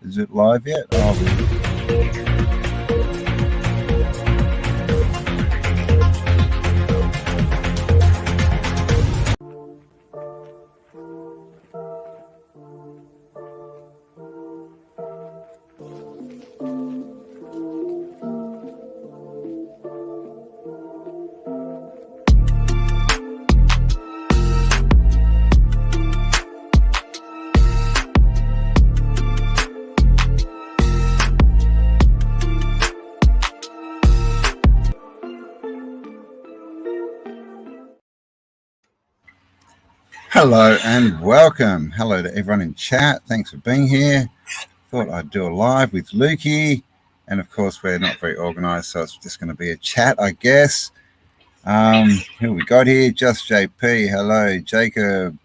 Is it live yet? Oh. Hello and welcome. Hello to everyone in chat. Thanks for being here. Thought I'd do a live with Lukey. And of course, we're not very organized, so it's just going to be a chat, I guess. Who we got here? Just JP. Hello. Jacob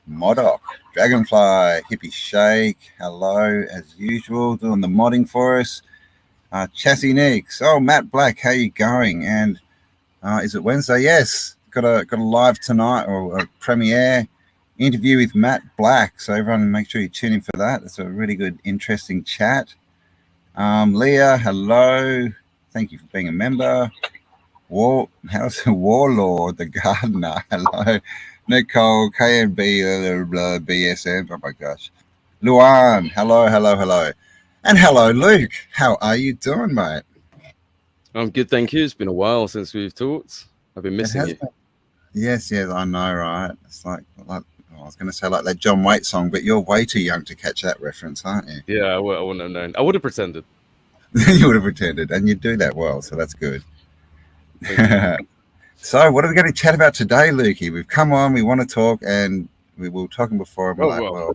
Modoc. Dragonfly. Hippie Shake. Hello, as usual, doing the modding for us. Chassis Nix. Oh, Matt Black, how you going? And is it Wednesday? Yes. Got a live tonight, or a premiere interview with Matt Black. So everyone make sure you tune in for that. It's a really good, interesting chat. Leah, hello. Thank you for being a member. How's the Warlord, the Gardener? Hello. Nicole, KNB, BSM. Oh my gosh. Luan, hello. And hello, Luke. How are you doing, mate? I'm good, thank you. It's been a while since we've talked. I've been missing you. Yes, I know, right? It's like I was going to say like that John Waite song, but you're way too young to catch that reference, aren't you? Yeah, I wouldn't have known. I would have pretended. You would have pretended, and you do that well, so that's good. So what are we going to chat about today, Lukey? We've come on, we want to talk, and we were talking before, and we're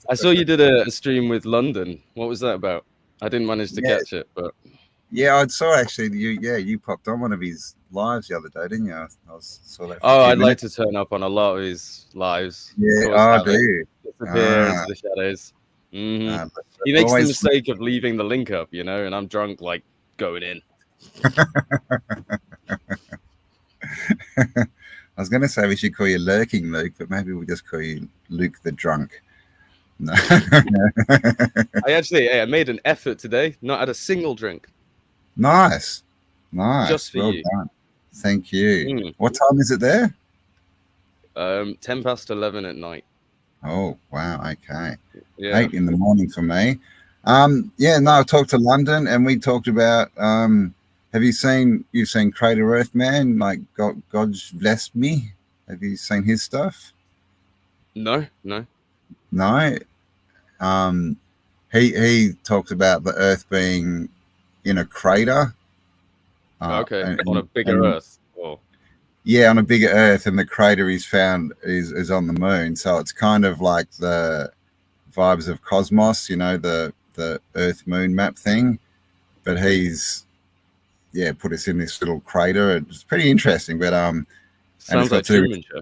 I saw you did a stream with London. What was that about? I didn't manage to catch it, but... Yeah, I saw actually you popped on one of his lives the other day, didn't you? I saw that. I'd like to turn up on a lot of his lives. Yeah, do you? Disappear into the shadows. Mm-hmm. He makes the mistake of leaving the link up, and I'm drunk, like, going in. I was going to say we should call you Lurking Luke, but maybe we'll just call you Luke the Drunk. No. I made an effort today, not had a single drink. Nice. Just for you. Done. Thank you. What time is it there? 11:10 at night. Oh, wow. Okay. Yeah. 8 in the morning for me. I talked to London, and we talked about, you've seen Crater Earth Man, like God's blessed me? Have you seen his stuff? No. He talks about the Earth being in a crater. On a bigger Earth. Oh. Yeah, on a bigger Earth, and the crater is on the moon. So it's kind of like the vibes of Cosmos, the Earth Moon map thing. But he's put us in this little crater. It's pretty interesting. But sounds like Truman Show.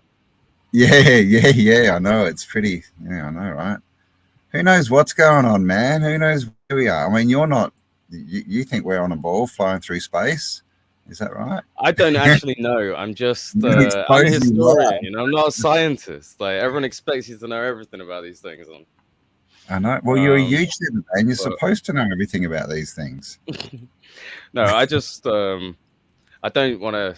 Yeah. I know, it's pretty. Yeah, I know, right? Who knows what's going on, man? Who knows where we are? I mean, you're not. You think we're on a ball flying through space? Is that right? I don't actually know. I'm just I'm a historian. I'm not a scientist. Like, everyone expects you to know everything about these things. I know. Well, you're a YouTuber, and you're supposed to know everything about these things. No, I just I don't want to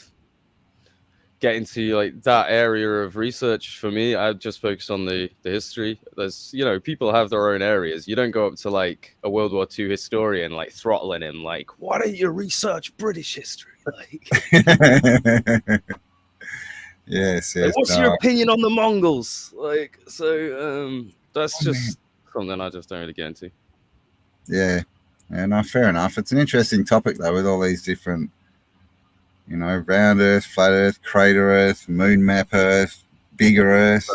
get into like that area of research. For me, I just focus on the history. There's people have their own areas. You don't go up to like a World War II historian like throttling him like, why don't you research British history? Like, yes. Like, what's your opinion on the Mongols? Like, so that's just something I just don't really get into. Yeah, no, fair enough. It's an interesting topic though, with all these different, round Earth, flat Earth, crater Earth, moon map Earth, bigger Earth.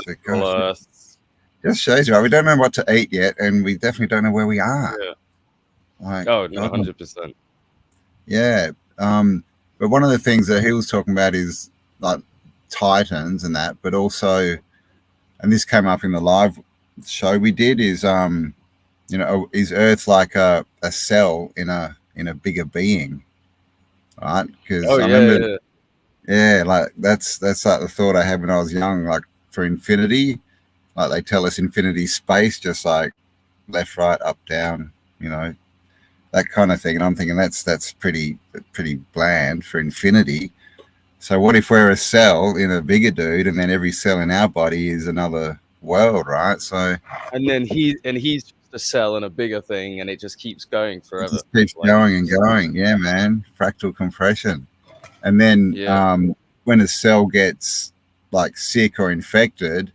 Just shows you, right? We don't know what to eat yet, and we definitely don't know where we are. Yeah. Like, 100%. Yeah. But one of the things that he was talking about is like Titans and that, but also, and this came up in the live show we did, is is Earth like a cell in a bigger being? Right, because I remember, like that's like the thought I had when I was young. Like for infinity, Like they tell us infinity space, just like left, right, up, down, that kind of thing. And I'm thinking that's pretty bland for infinity. So what if we're a cell in a bigger dude, and then every cell in our body is another world, right? So and then he's just a cell in a bigger thing, and it just keeps going forever. It just keeps going and going. Yeah, man. Fractal compression. And then when a cell gets like sick or infected,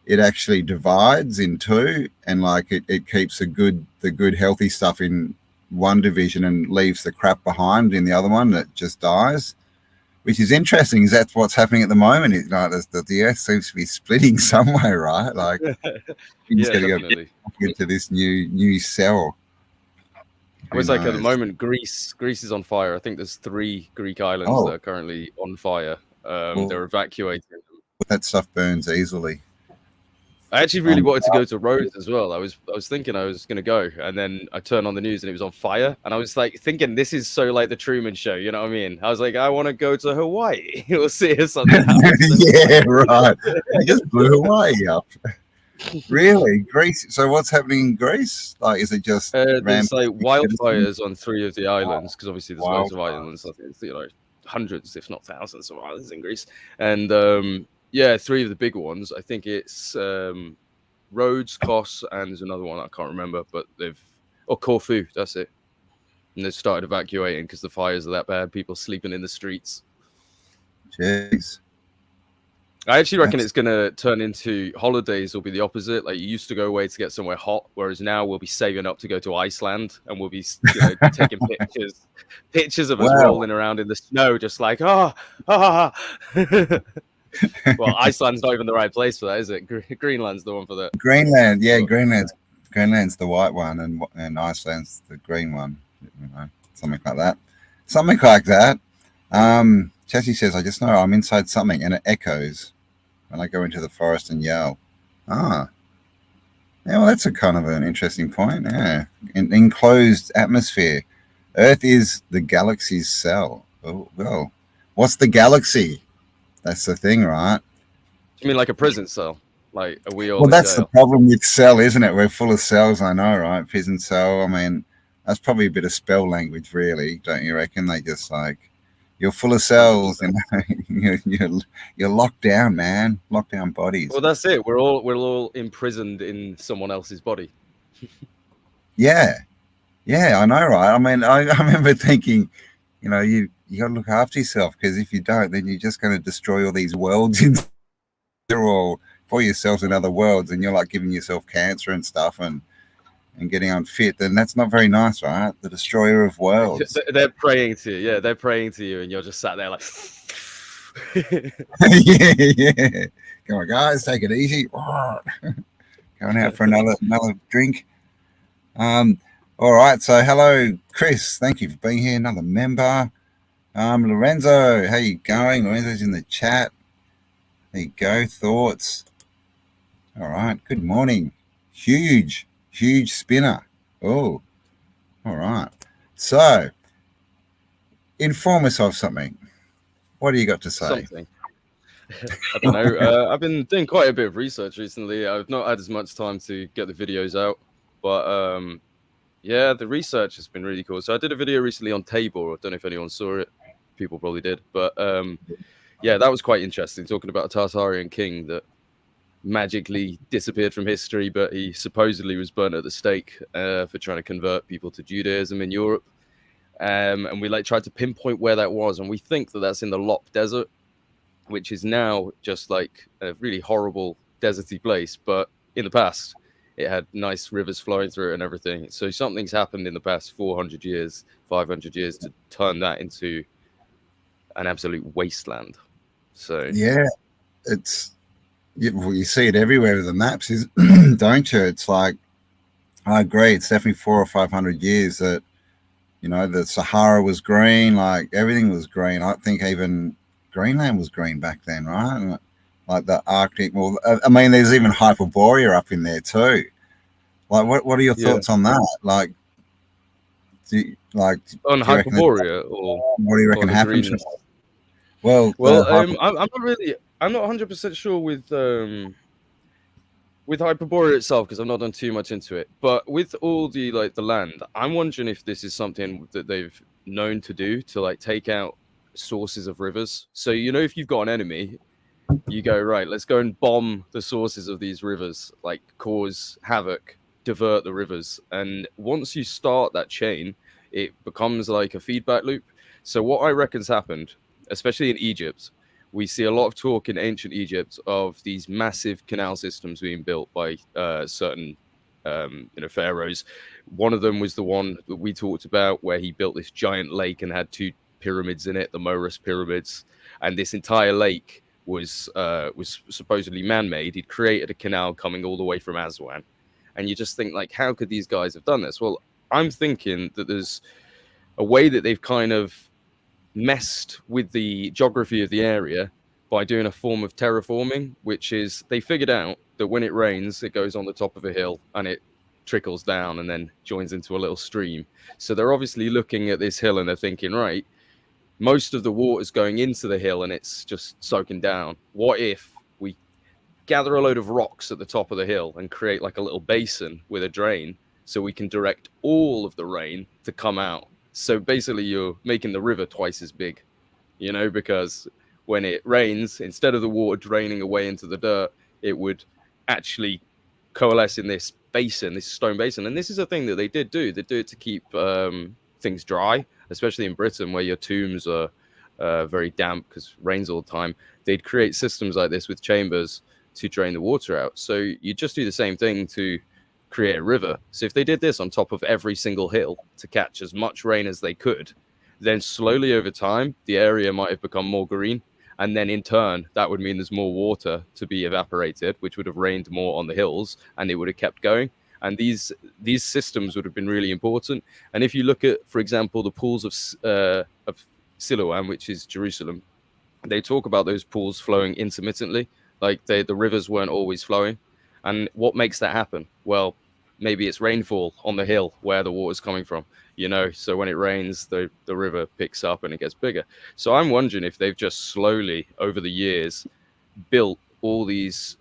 it actually divides in two, and like it keeps the good healthy stuff in one division and leaves the crap behind in the other one that just dies, which is interesting. Is that's what's happening at the moment? The Earth seems to be splitting somewhere, right? Like things got to go into this new cell. It was like at the moment, Greece is on fire. I think there's 3 Greek islands that are currently on fire. They're evacuating them. That stuff burns easily. I actually really wanted to go to Rhodes as well. I was thinking I was going to go, and then I turned on the news and it was on fire, and I was like thinking, this is so like the Truman Show, you know what I mean? I was like, I want to go to Hawaii. We'll see if something happens. Yeah, right. I just blew Hawaii up. Really? Greece? So what's happening in Greece? Like, is it just there's like wildfires on 3 of the islands, because obviously there's loads of islands. I think it's, hundreds, if not thousands, of islands in Greece, and 3 of the big ones. I think it's Rhodes, Kos, and there's another one I can't remember, but Corfu. That's it. And they've started evacuating because the fires are that bad. People sleeping in the streets. Jeez. I actually reckon it's going to turn into holidays will be the opposite. Like, you used to go away to get somewhere hot, whereas now we'll be saving up to go to Iceland, and we'll be taking pictures of us rolling around in the snow, just like, Well, Iceland's not even the right place for that, is it? Greenland's the one for that. Greenland, yeah, Greenland's the white one, and Iceland's the green one. Something like that. Chessie says, I just know I'm inside something, and it echoes when I go into the forest and yell. Yeah, well, that's a kind of an interesting point. Yeah, an enclosed atmosphere. Earth is the galaxy's cell. Oh, well, what's the galaxy? That's the thing, right? You mean like a prison cell? Like, are we all? Well, that's the problem with cell, isn't it? We're full of cells, I know, right? Prison cell. I mean, that's probably a bit of spell language, really, don't you reckon? They just like, you're full of cells, and you're locked down, man. Locked down bodies. Well, that's it. We're all imprisoned in someone else's body. Yeah, I know, right? I mean, I remember thinking, you got to look after yourself, because if you don't, then you're just going to destroy all these worlds. They're all for yourselves in other worlds, and you're like giving yourself cancer and stuff, and getting unfit. Then that's not very nice, right? The destroyer of worlds. They're praying to you. Yeah, they're praying to you, and you're just sat there like. yeah. Come on, guys, take it easy. Going out for another drink. All right. So, hello, Chris. Thank you for being here. Another member. Lorenzo, how you going? Lorenzo's in the chat. There you go. Thoughts. All right. Good morning. Huge spinner. Oh, all right. So, inform us of something. What do you got to say? Something. I don't know. I've been doing quite a bit of research recently. I've not had as much time to get the videos out, but the research has been really cool. So I did a video recently on Tabor. I don't know if anyone saw it. People probably did, but that was quite interesting. Talking about a Tartarian king that magically disappeared from history, but he supposedly was burnt at the stake for trying to convert people to Judaism in Europe. And we tried to pinpoint where that was, and we think that that's in the Lop Desert, which is now just like a really horrible deserty place. But in the past, it had nice rivers flowing through it and everything. So something's happened in the past 400 years, 500 years to turn that into an absolute wasteland. So you see it everywhere with the maps, don't you? It's like, I agree. It's definitely 400 or 500 years that, the Sahara was green, like everything was green. I think even Greenland was green back then, right? Like the Arctic. Well, I mean, there's even Hyperborea up in there too. Like, what are your thoughts on that? Like, on Hyperborea, or what do you reckon happened? I'm not 100% sure with with Hyperborea itself, because I've not done too much into it, but with all the the land, I'm wondering if this is something that they've known to do to take out sources of rivers. So if you've got an enemy, you go, right, let's go and bomb the sources of these rivers, cause havoc, divert the rivers. And once you start that chain, it becomes like a feedback loop. So what I reckon's happened, especially in Egypt, we see a lot of talk in ancient Egypt of these massive canal systems being built by certain pharaohs. One of them was the one that we talked about, where he built this giant lake and had two pyramids in it, the Moros pyramids, and this entire lake was supposedly man-made. He'd created a canal coming all the way from Aswan, and you just think, how could these guys have done this? Well, I'm thinking that there's a way that they've kind of messed with the geography of the area by doing a form of terraforming, which is they figured out that when it rains, it goes on the top of a hill and it trickles down and then joins into a little stream. So they're obviously looking at this hill and they're thinking, right, most of the water's going into the hill and it's just soaking down. What if we gather a load of rocks at the top of the hill and create a little basin with a drain so we can direct all of the rain to come out? So basically you're making the river twice as big, because when it rains, instead of the water draining away into the dirt, it would actually coalesce in this basin, this stone basin. And this is a thing that they did do. They do it to keep things dry, especially in Britain, where your tombs are very damp because it rains all the time. They'd create systems like this with chambers to drain the water out. So you just do the same thing to create a river. So if they did this on top of every single hill to catch as much rain as they could, then slowly over time, the area might have become more green. And then in turn, that would mean there's more water to be evaporated, which would have rained more on the hills, and it would have kept going. And these systems would have been really important. And if you look at, for example, the pools of Siloam, which is Jerusalem, they talk about those pools flowing intermittently, the rivers weren't always flowing. And what makes that happen? Well, maybe it's rainfall on the hill where the water's coming from, so when it rains, the river picks up and it gets bigger. So I'm wondering if they've just slowly over the years built all these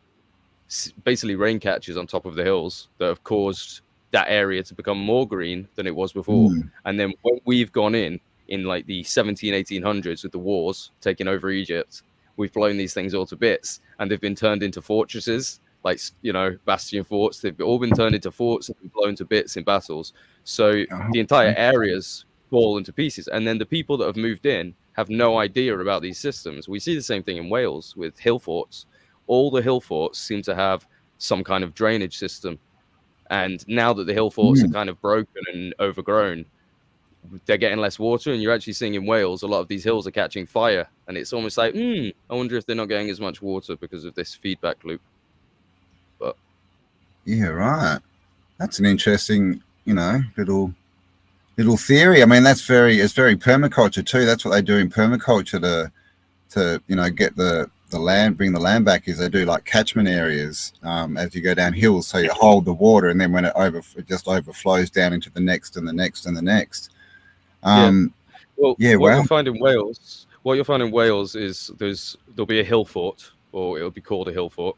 basically rain catchers on top of the hills that have caused that area to become more green than it was before. And then when we've gone in the 1800s with the wars taking over Egypt, we've blown these things all to bits and they've been turned into fortresses, bastion forts. They've all been turned into forts and been blown to bits in battles. So the entire areas fall into pieces. And then the people that have moved in have no idea about these systems. We see the same thing in Wales with hill forts. All the hill forts seem to have some kind of drainage system. And now that the hill forts are kind of broken and overgrown, they're getting less water. And you're actually seeing in Wales, a lot of these hills are catching fire. And it's almost like, I wonder if they're not getting as much water because of this feedback loop. But yeah, right. That's an interesting, little theory. I mean, it's very permaculture too. That's what they do in permaculture to get the land, bring the land back, is they do catchment areas as you go down hills, so you hold the water, and then when it just overflows down into the next and the next and the next. What you'll find in Wales is there'll be a hill fort, or it'll be called a hill fort.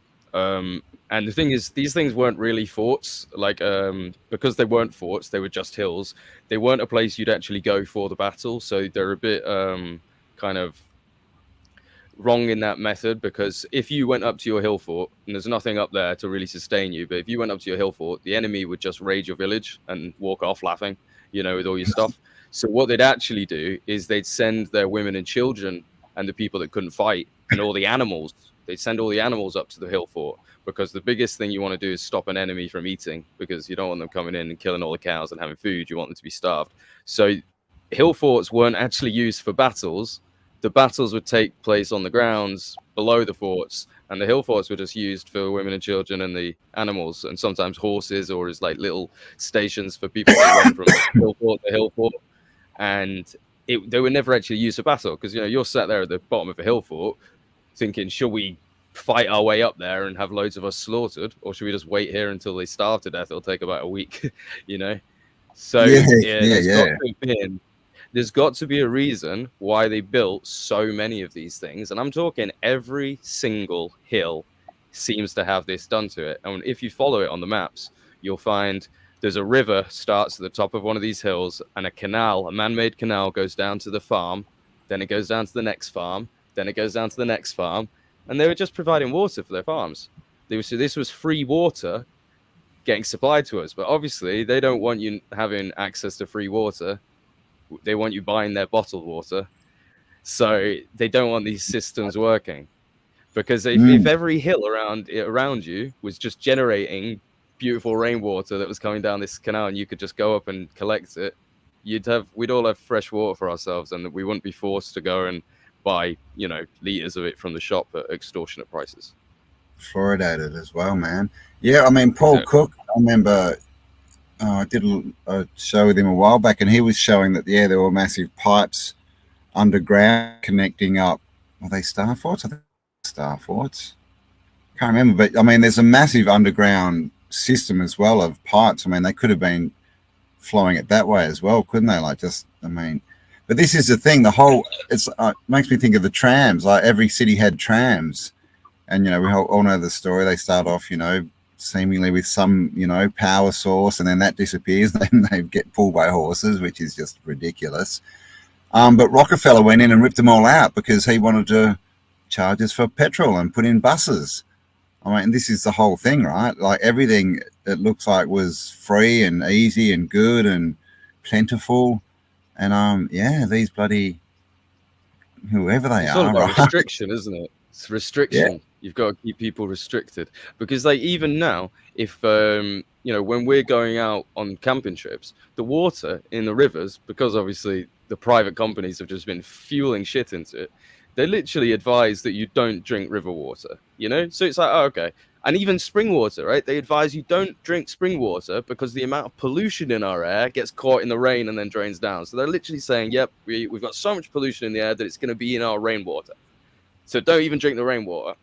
And the thing is, these things weren't really forts, because they weren't forts, they were just hills. They weren't a place you'd actually go for the battle. So they're a bit kind of wrong in that method, because if you went up to your hill fort, and there's nothing up there to really sustain you, but if you went up to your hill fort, the enemy would just raid your village and walk off laughing, with all your stuff. So what they'd actually do is they'd send their women and children and the people that couldn't fight and all the animals. They'd send all the animals up to the hill fort, because the biggest thing you want to do is stop an enemy from eating, because you don't want them coming in and killing all the cows and having food. You want them to be starved. So hill forts weren't actually used for battles. The battles would take place on the grounds below the forts, and the hill forts were just used for women and children and the animals, and sometimes horses, or as little stations for people to run from hill fort to hill fort. And they were never actually used for battle, because you're sat there at the bottom of a hill fort thinking, should we fight our way up there and have loads of us slaughtered, or should we just wait here until they starve to death? It'll take about a week. So there's got to be a reason why they built so many of these things. And I'm talking every single hill seems to have this done to it. And if you follow it on the maps, you'll find there's a river starts at the top of one of these hills, and a canal, a man-made canal, goes down to the farm. Then it goes down to the next farm. Then it goes down to the next farm. And they were just providing water for their farms. This was free water getting supplied to us. But obviously, they don't want you having access to free water. They want you buying their bottled water. So they don't want these systems working. Because if every hill around you was just generating beautiful rainwater that was coming down this canal, and you could just go up and collect it, we'd all have fresh water for ourselves, and we wouldn't be forced to go and buy, liters of it from the shop at extortionate prices. Fluoridated as well, man. Yeah, I mean, Paul Cook, I remember I did a show with him a while back, and he was showing that, there were massive pipes underground connecting up. Are they star forts? I think star forts. Can't remember, but I mean, there's a massive underground system as well of pipes. I mean, they could have been flowing it that way as well, couldn't they? But this is the thing. It makes me think of the trams. Like every city had trams, and we all know the story. They start off, seemingly with some, power source, and then that disappears. Then they get pulled by horses, which is just ridiculous. But Rockefeller went in and ripped them all out because he wanted to charge us for petrol and put in buses. I mean, this is the whole thing, right? Like everything, it looks like was free and easy and good and plentiful. And these bloody whoever they are, right? Restriction, isn't it? It's restriction. Yeah. You've got to keep people restricted, because even now, if when we're going out on camping trips, the water in the rivers, because obviously the private companies have just been fueling shit into it, they literally advise that you don't drink river water, So it's like, oh, okay. And even spring water, right? They advise you don't drink spring water because the amount of pollution in our air gets caught in the rain and then drains down. So they're literally saying, yep, we've got so much pollution in the air that it's going to be in our rainwater. So don't even drink the rainwater.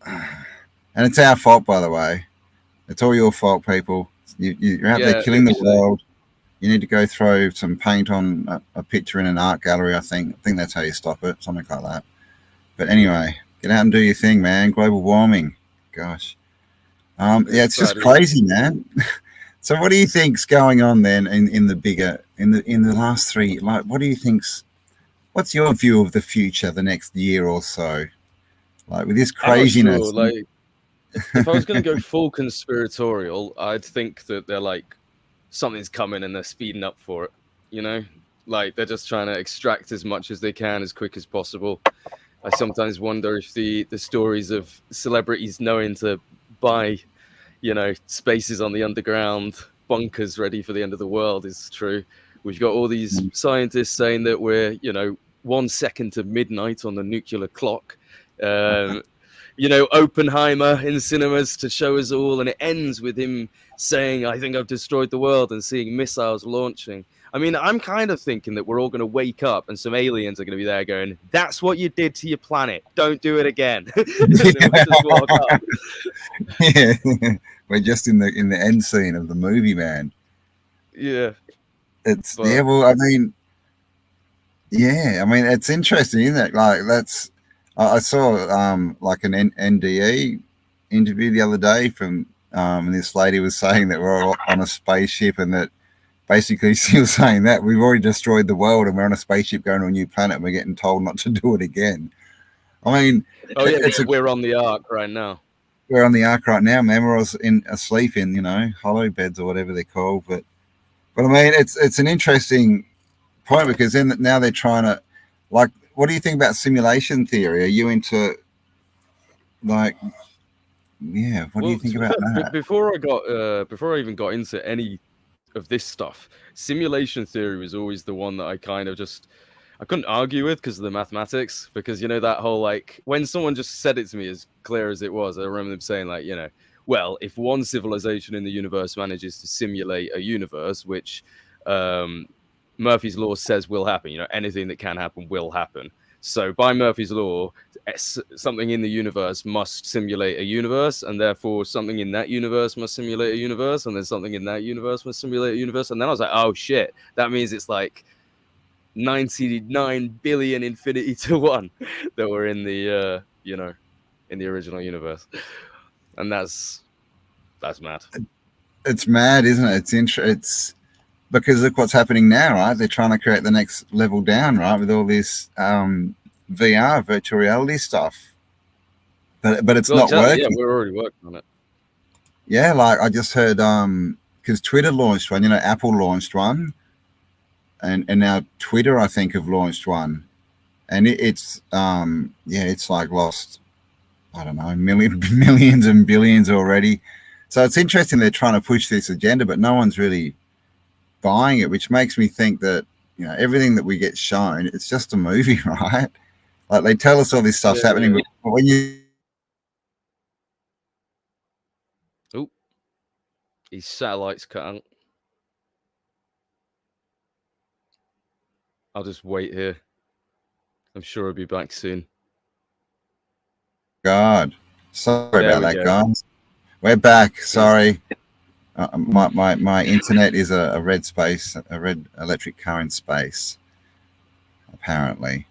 And it's our fault, by the way. It's all your fault, people. You're out there killing the world. You need to go throw some paint on a picture in an art gallery, I think. I think that's how you stop it, something like that. But anyway, get out and do your thing, man. Global warming. Gosh. It's just crazy, man. So what do you think's going on then in the last three, what do you what's your view of the future, the next year or so? Like with this craziness. Sure. If I was going to go full conspiratorial, I'd think that they're something's coming and they're speeding up for it, they're just trying to extract as much as they can as quick as possible. I sometimes wonder if the stories of celebrities knowing to buy, spaces on the underground, bunkers ready for the end of the world is true. We've got all these scientists saying that we're, 1 second to midnight on the nuclear clock. Oppenheimer in cinemas to show us all, and it ends with him saying, I think I've destroyed the world, and seeing missiles launching. I mean, I'm kind of thinking that we're all going to wake up and some aliens are going to be there going, that's what you did to your planet. Don't do it again. Yeah. We're just in the end scene of the movie, man. Yeah. It's it's interesting, isn't it? I saw an NDE interview the other day from and this lady was saying that we're all on a spaceship, and that basically she was saying that we've already destroyed the world and we're on a spaceship going to a new planet and we're getting told not to do it again. I mean, we're on the Ark right now. We're on the Ark right now, man. We're asleep in, hollow beds or whatever they're called. But I mean, it's an interesting point, because then now they're trying to, what do you think about simulation theory? Are you into what do you think about that? Before I even got into any of this stuff, simulation theory was always the one that I kind of I couldn't argue with because of the mathematics, because that whole when someone just said it to me as clear as it was, I remember them saying well, if one civilization in the universe manages to simulate a universe, which Murphy's law says will happen, anything that can happen will happen. So by Murphy's law, something in the universe must simulate a universe, and therefore something in that universe must simulate a universe, and then something in that universe must simulate a universe. And then I was like, oh shit, that means it's 99 billion infinity to one that we're in the in the original universe, and that's mad. It's mad, isn't it? It's because look what's happening now, right? They're trying to create the next level down, right, with all this VR, virtual reality stuff. But it's Well, not exactly. Yeah, working. we're already working on it. Yeah, like I just heard because Twitter launched one, Apple launched one, and now Twitter I think have launched one, and it's it's like lost, I don't know, millions and billions already. So it's interesting they're trying to push this agenda, but no one's really buying it, which makes me think that everything that we get shown, it's just a movie, right? Like they tell us all this stuff's happening, Yeah. but when you Oh, his satellite's cut out. I'll just wait here. I'm sure I'll be back soon. God, sorry There about we that, go. guys. We're back. Sorry. My internet is a red space, a red electric current space, apparently.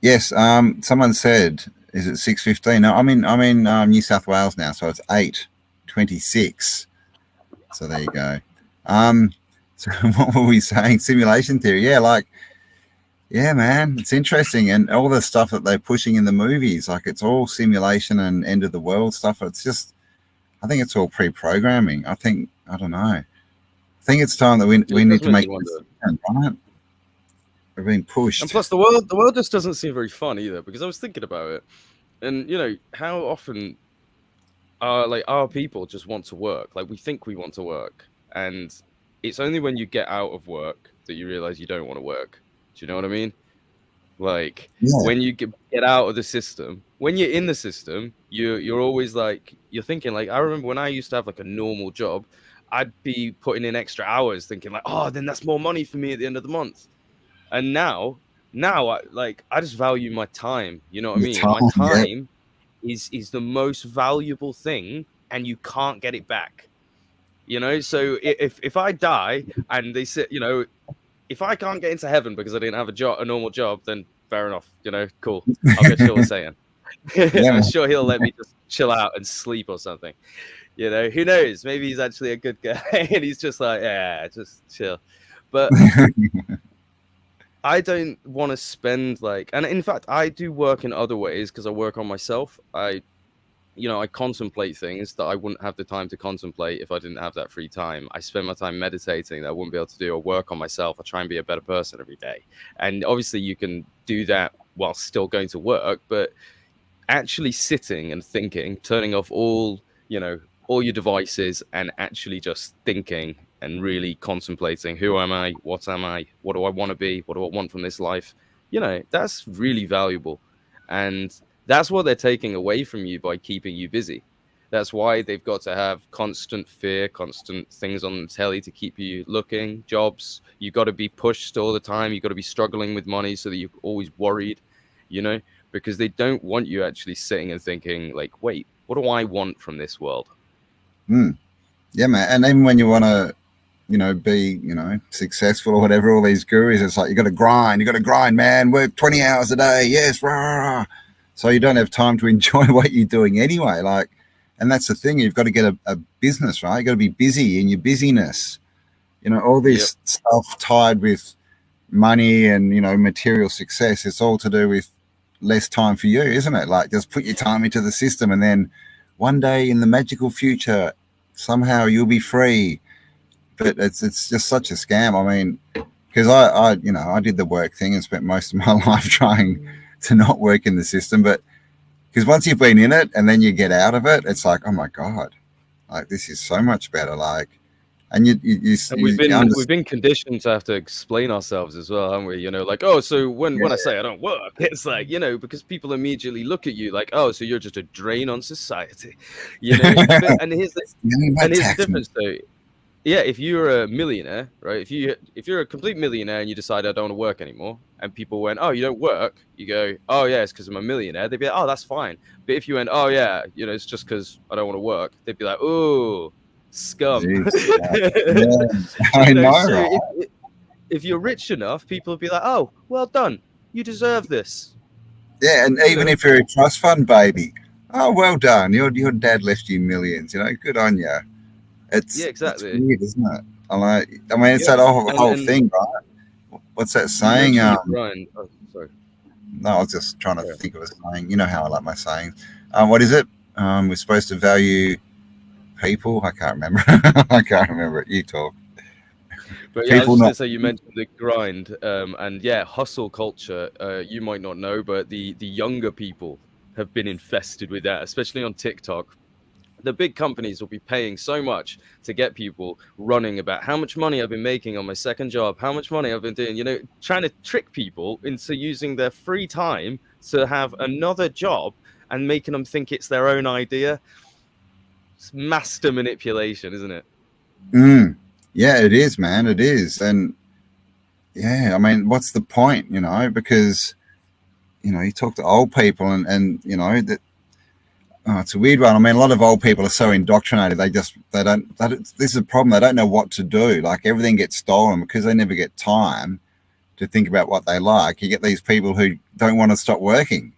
Yes. Someone said, "Is it 6:15?" No, I'm in New South Wales now, so it's 8:26. So there you go. So what were we saying? Simulation theory. Yeah, man, it's interesting, and all the stuff that they're pushing in the movies, like it's all simulation and end of the world stuff. It's just, I think it's all pre-programming. I don't know. I think it's time that we It need does to make make you a wonder. decision, right? We're being And pushed. plus, the world just doesn't seem very fun either. Because I was thinking about it, and how often our people just want to work. Like we think we want to work, and it's only when you get out of work that you realize you don't want to work. Do you know what I mean? Like Yeah, when you get out of the system, when you're in the system, you're always like you're thinking like I remember when I used to have like a normal job, I'd be putting in extra hours thinking like, oh, then that's more money for me at the end of the month. And now I just value my time. You know what I your mean? And my time. Yeah, time is the most valuable thing, and you can't get it back. So if I die and they say, if I can't get into heaven because I didn't have a normal job, then fair enough. Cool. I'll get chill with Satan. yeah, I'm man. sure he'll let me just chill out and sleep or something. Who knows? Maybe he's actually a good guy and he's just like, yeah, just chill. But I don't want to spend and in fact, I do work in other ways because I work on myself. I contemplate things that I wouldn't have the time to contemplate if I didn't have that free time. I spend my time meditating that I wouldn't be able to do, or work on myself. I try and be a better person every day. And obviously you can do that while still going to work, but actually sitting and thinking, turning off all your devices and actually just thinking and really contemplating, who am I? What do I want to be? What do I want from this life? That's really valuable. And that's what they're taking away from you by keeping you busy. That's why they've got to have constant fear, constant things on the telly to keep you looking, jobs. You got to be pushed all the time. You got to be struggling with money so that you're always worried, because they don't want you actually sitting and thinking like, wait, what do I want from this world? Yeah, man. And even when you want to, be, successful or whatever, all these gurus, it's like you got to grind, man. Work 20 hours a day. Yes, rah, rah, rah. So you don't have time to enjoy what you're doing anyway. And that's the thing. You've got to get a business, right? You got to be busy in your busyness. All this stuff tied with money and material success. It's all to do with less time for you, isn't it? Like just put your time into the system, and then one day in the magical future, somehow you'll be free. But it's just such a scam. I mean, because I did the work thing and spent most of my life trying to not work in the system, but because once you've been in it and then you get out of it, it's like, oh my god, like this is so much better. And And we've been conditioned to have to explain ourselves as well, haven't we? Like, oh, so when I say I don't work, it's like, because people immediately look at you like, oh, so you're just a drain on society, and here's the difference though. Yeah, if you're a millionaire, right? If you're a complete millionaire and you decide I don't want to work anymore, and people went, oh, you don't work, you go, oh yeah, it's because I'm a millionaire. They'd be like, oh, that's fine. But if you went, oh yeah, it's just because I don't want to work, they'd be like, oh, scum. I know, So right? if you're rich enough, people will be like, oh, well done, you deserve this. Yeah, and even if you're a trust fund baby, oh, well done. Your dad left you millions. Good on you. Yeah, It's exactly. weird, isn't it? I mean, it's Yeah, that whole and thing, right? What's that you saying? mentioned the grind. Oh, sorry. No, I was just trying to Yeah. think of a saying. You know how I like my sayings. What is it? We're supposed to value people. I can't remember. I can't remember it. You talk. But yeah, I was People just not. gonna say you mentioned the grind, and yeah, hustle culture. You might not know, but the younger people have been infested with that, especially on TikTok. The big companies will be paying so much to get people running about how much money I've been making on my second job, how much money I've been doing, trying to trick people into using their free time to have another job and making them think it's their own idea. It's master manipulation, isn't it? Mm, yeah, it is, man. It is, and yeah, I mean, what's the point? Because you talk to old people, and that. Oh, it's a weird one. I mean, a lot of old people are so indoctrinated. This is a problem. They don't know what to do. Like everything gets stolen because they never get time to think about what they like. You get these people who don't want to stop working,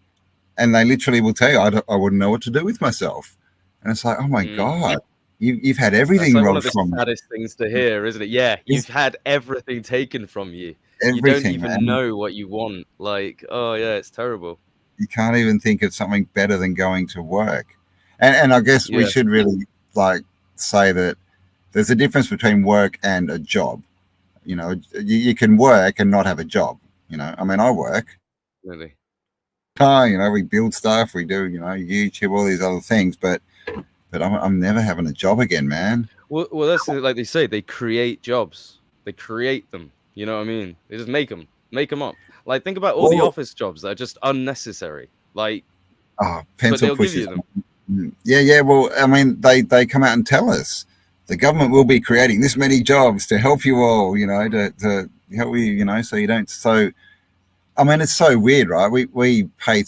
and they literally will tell you, I wouldn't know what to do with myself. And it's like, oh my Mm. God, you've had That's everything like one robbed of the from you. saddest things to hear, isn't it? Yeah, you've It's had everything taken from you. You don't everything, even man. know what you want. Like, oh yeah, it's terrible. You can't even think of something better than going to work. And I guess we Yeah, should really like say that there's a difference between work and a job. You can work and not have a job. I mean, I work. really. We build stuff, we do, YouTube, all these other things, but I'm never having a job again, man. Well, that's like they say, they create jobs. They create them. You know what I mean? They just make them up. Like think about all the Well, office jobs that are just unnecessary. Like, but pencil they'll give pushers. you them. Yeah, yeah. Well, I mean, they come out and tell us the government will be creating this many jobs to help you all, to help you, so you don't. So, I mean, it's so weird, right? We pay.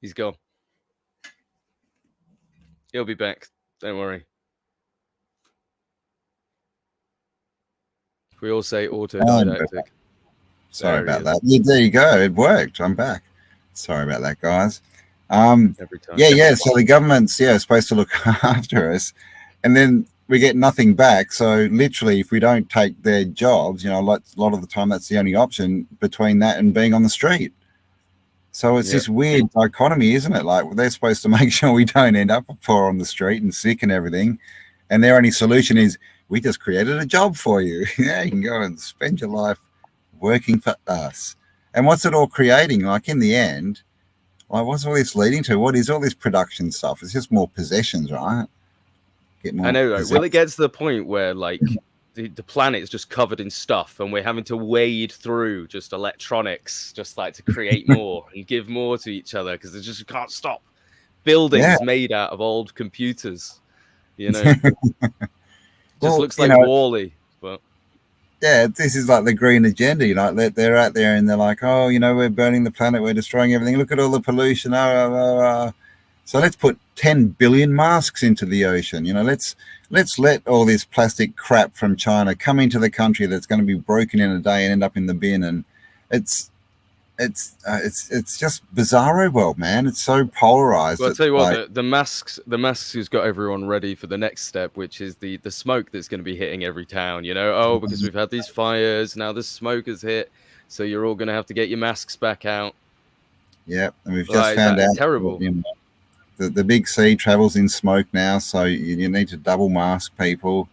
He's gone. He'll be back. Don't worry. We all say autodidactic. Sorry There he about is. that. Yeah, there you go. It worked. I'm back. Sorry about that, guys. Every time. Yeah. So the government's supposed to look after us, and then we get nothing back. So literally, if we don't take their jobs, a lot of the time that's the only option between that and being on the street. So it's Yeah. this weird dichotomy, isn't it? Like they're supposed to make sure we don't end up poor on the street and sick and everything, and their only solution is we just created a job for you. Yeah, you can go and spend your life working for us. And what's it all creating? Like in the end, like what's all this leading to? What is all this production stuff? It's just more possessions, right? Get I more know, right? Will it possessions. get to the point where like the planet is just covered in stuff and we're having to wade through just electronics just like to create more and give more to each other because they just can't stop. Yeah. Buildings made out of old computers, you know. Just Well, looks like Wall-E, but yeah, this is like the green agenda. They're out there and they're like, oh, we're burning the planet, we're destroying everything. Look at all the pollution. So let's put 10 billion masks into the ocean. Let's let all this plastic crap from China come into the country that's going to be broken in a day and end up in the bin. And it's it's just bizarro world, man. It's so polarized. well, I'll That tell you what, like, the masks has got everyone ready for the next step, which is the smoke that's going to be hitting every town. Oh, because we've had these fires, now the smoke has hit, so you're all going to have to get your masks back out. yeah, and we've just Like found that, out that, terrible. the big C travels in smoke now, so you need to double mask people.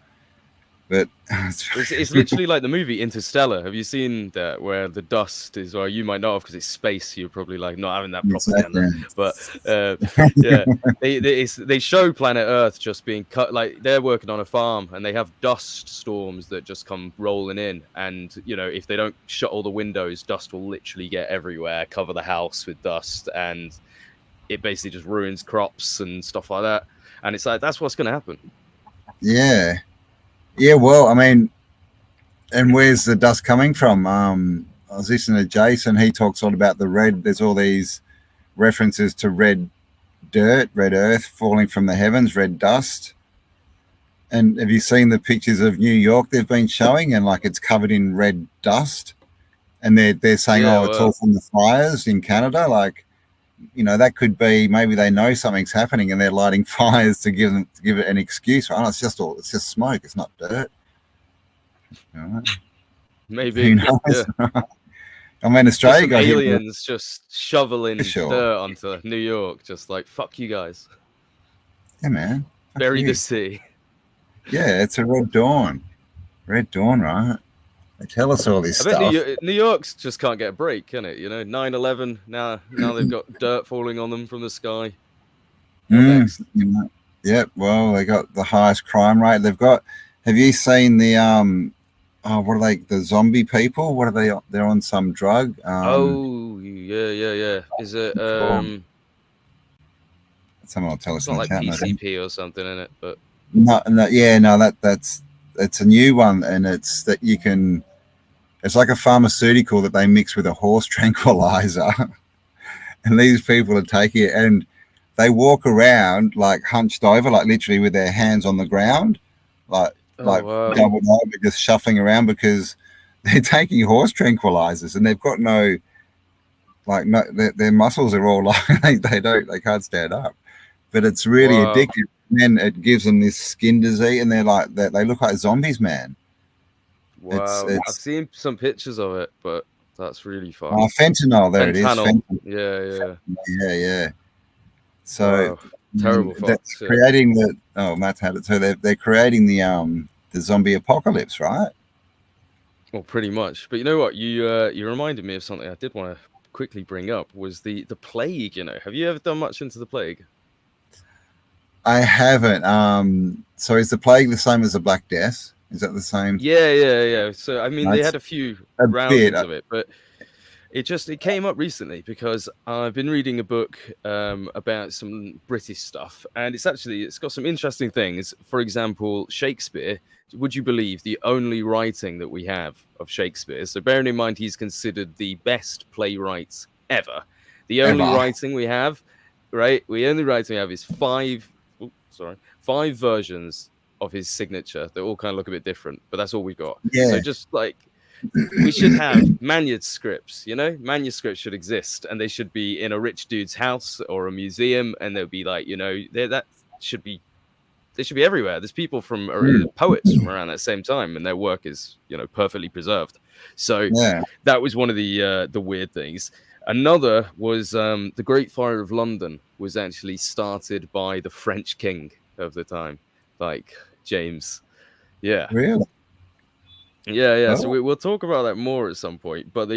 But It's literally like the movie Interstellar. Have you seen that where the dust is? Well, you might not have because it's space. You're probably like not having that propaganda. exactly. But yeah, they show planet Earth just being cut. Like they're working on a farm and they have dust storms that just come rolling in. And if they don't shut all the windows, dust will literally get everywhere, cover the house with dust, and it basically just ruins crops and stuff like that. And it's like that's what's going to happen. Yeah. Yeah, well, I mean, and where's the dust coming from? I was listening to Jason. He talks all about the red. There's all these references to red dirt, red earth falling from the heavens, red dust. And have you seen the pictures of New York they've been showing? And like it's covered in red dust. And they're saying, Yeah, oh, it's all well, from the fires in Canada. Like, that could be, maybe they know something's happening and they're lighting fires to give it an excuse. Right? It's just smoke. It's not dirt. maybe. Who knows? Yeah. I mean, Just Australia some got hit with aliens just shoveling sure. dirt onto New York, just like, fuck you guys. Yeah, man. Fuck Bury you. the sea. Yeah, it's a red dawn. Red dawn, right? They tell us all this I bet stuff. New York's just can't get a break, can it? 9/11, now they've got dirt falling on them from the sky. What next? Yeah, well, they got the highest crime rate. They've got, have you seen the what are they, the zombie people? What are they? They're on some drug. Oh, yeah. Is it someone will tell us it's in not the like chat. PCP or something in it, but no, yeah, no, that's it's a new one, and it's that you can. It's like a pharmaceutical that they mix with a horse tranquilizer, and these people are taking it, and they walk around like hunched over, like literally with their hands on the ground, like wow. doubled over, just shuffling around because they're taking horse tranquilizers, and they've got no, like, no, their muscles are all like they can't stand up, but it's really Wow. addictive. And then it gives them this skin disease, and they're like that. They look like zombies, man. Wow. I've seen some pictures of it, but that's really fun. Fentanyl. There it is. Fentanyl. Fentanyl. Yeah. Yeah. So Wow. Terrible that's fucks. Yeah. creating the. Oh, Matt's had it. So they're creating the zombie apocalypse, right? Well, pretty much. But you know what? You reminded me of something I did want to quickly bring up, was the plague. Have you ever done much into the plague? I haven't. So is the plague the same as the Black Death? Is that the same? Yeah. So I mean, they had a few roundings of it, but it came up recently because I've been reading a book about some British stuff, and it's got some interesting things. For example, Shakespeare. Would you believe the only writing that we have of Shakespeare? So bearing in mind he's considered the best playwright ever. The only writing we have, right? The only writing we have is five versions of his signature. They all kind of look a bit different, but that's all we've got. Yeah. So just like, we should have manuscripts, manuscripts should exist, and they should be in a rich dude's house or a museum, and they'll be like, they should be everywhere. There's people poets from around that same time, and their work is, perfectly preserved. So that was one of the weird things. Another was the Great Fire of London was actually started by the French king of the time, like James. Yeah. Really? Yeah. Oh. So we'll talk about that more at some point. But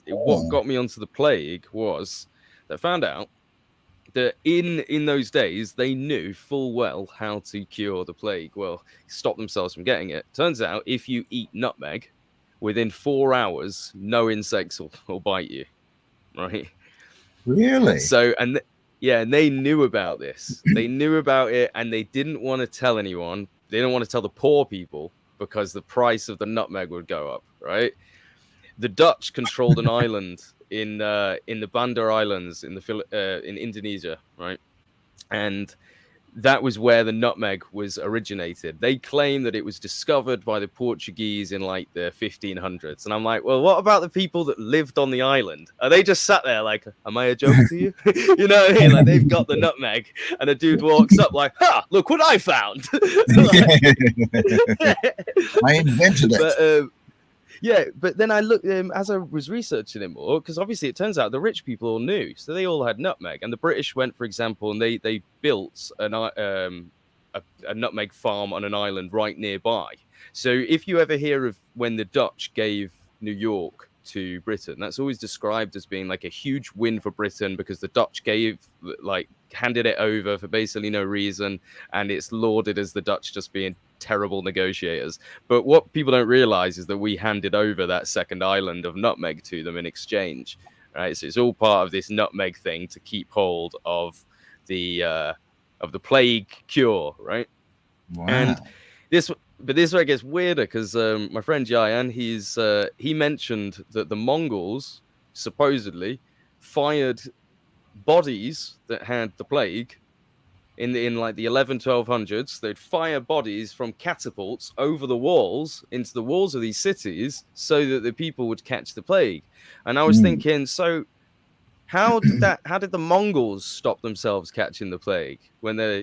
what got me onto the plague was that I found out that in those days they knew full well how to cure the plague. Well, stop themselves from getting it. Turns out if you eat nutmeg, within 4 hours, no insects will bite you. Right? Really? So and they knew about this. They knew about it, and they didn't want to tell anyone. They didn't want to tell the poor people because the price of the nutmeg would go up. Right? The Dutch controlled an island in the Banda Islands in Indonesia, right? And that was where the nutmeg was originated. They claim that it was discovered by the Portuguese in like the 1500s. And I'm like, well, what about the people that lived on the island? Are they just sat there like, am I a joke to you? You know what I mean? Like, they've got the nutmeg, and a dude walks up like, look what I found. I invented it. Yeah, but then I looked as I was researching it more, because obviously it turns out the rich people all knew, so they all had nutmeg. And the British went, for example, and they built a nutmeg farm on an island right nearby. So if you ever hear of when the Dutch gave New York to Britain, that's always described as being like a huge win for Britain, because the Dutch handed it over for basically no reason, and it's lauded as the Dutch just being terrible negotiators. But what people don't realize is that we handed over that second island of nutmeg to them in exchange, right? So it's all part of this nutmeg thing to keep hold of the plague cure, right? Wow. And this is where it gets weirder, because my friend Jayan, he mentioned that the Mongols supposedly fired bodies that had the plague in like the 1100s, 1200s, they'd fire bodies from catapults over the walls into the walls of these cities so that the people would catch the plague. And I was thinking, so how did the Mongols stop themselves catching the plague when they're,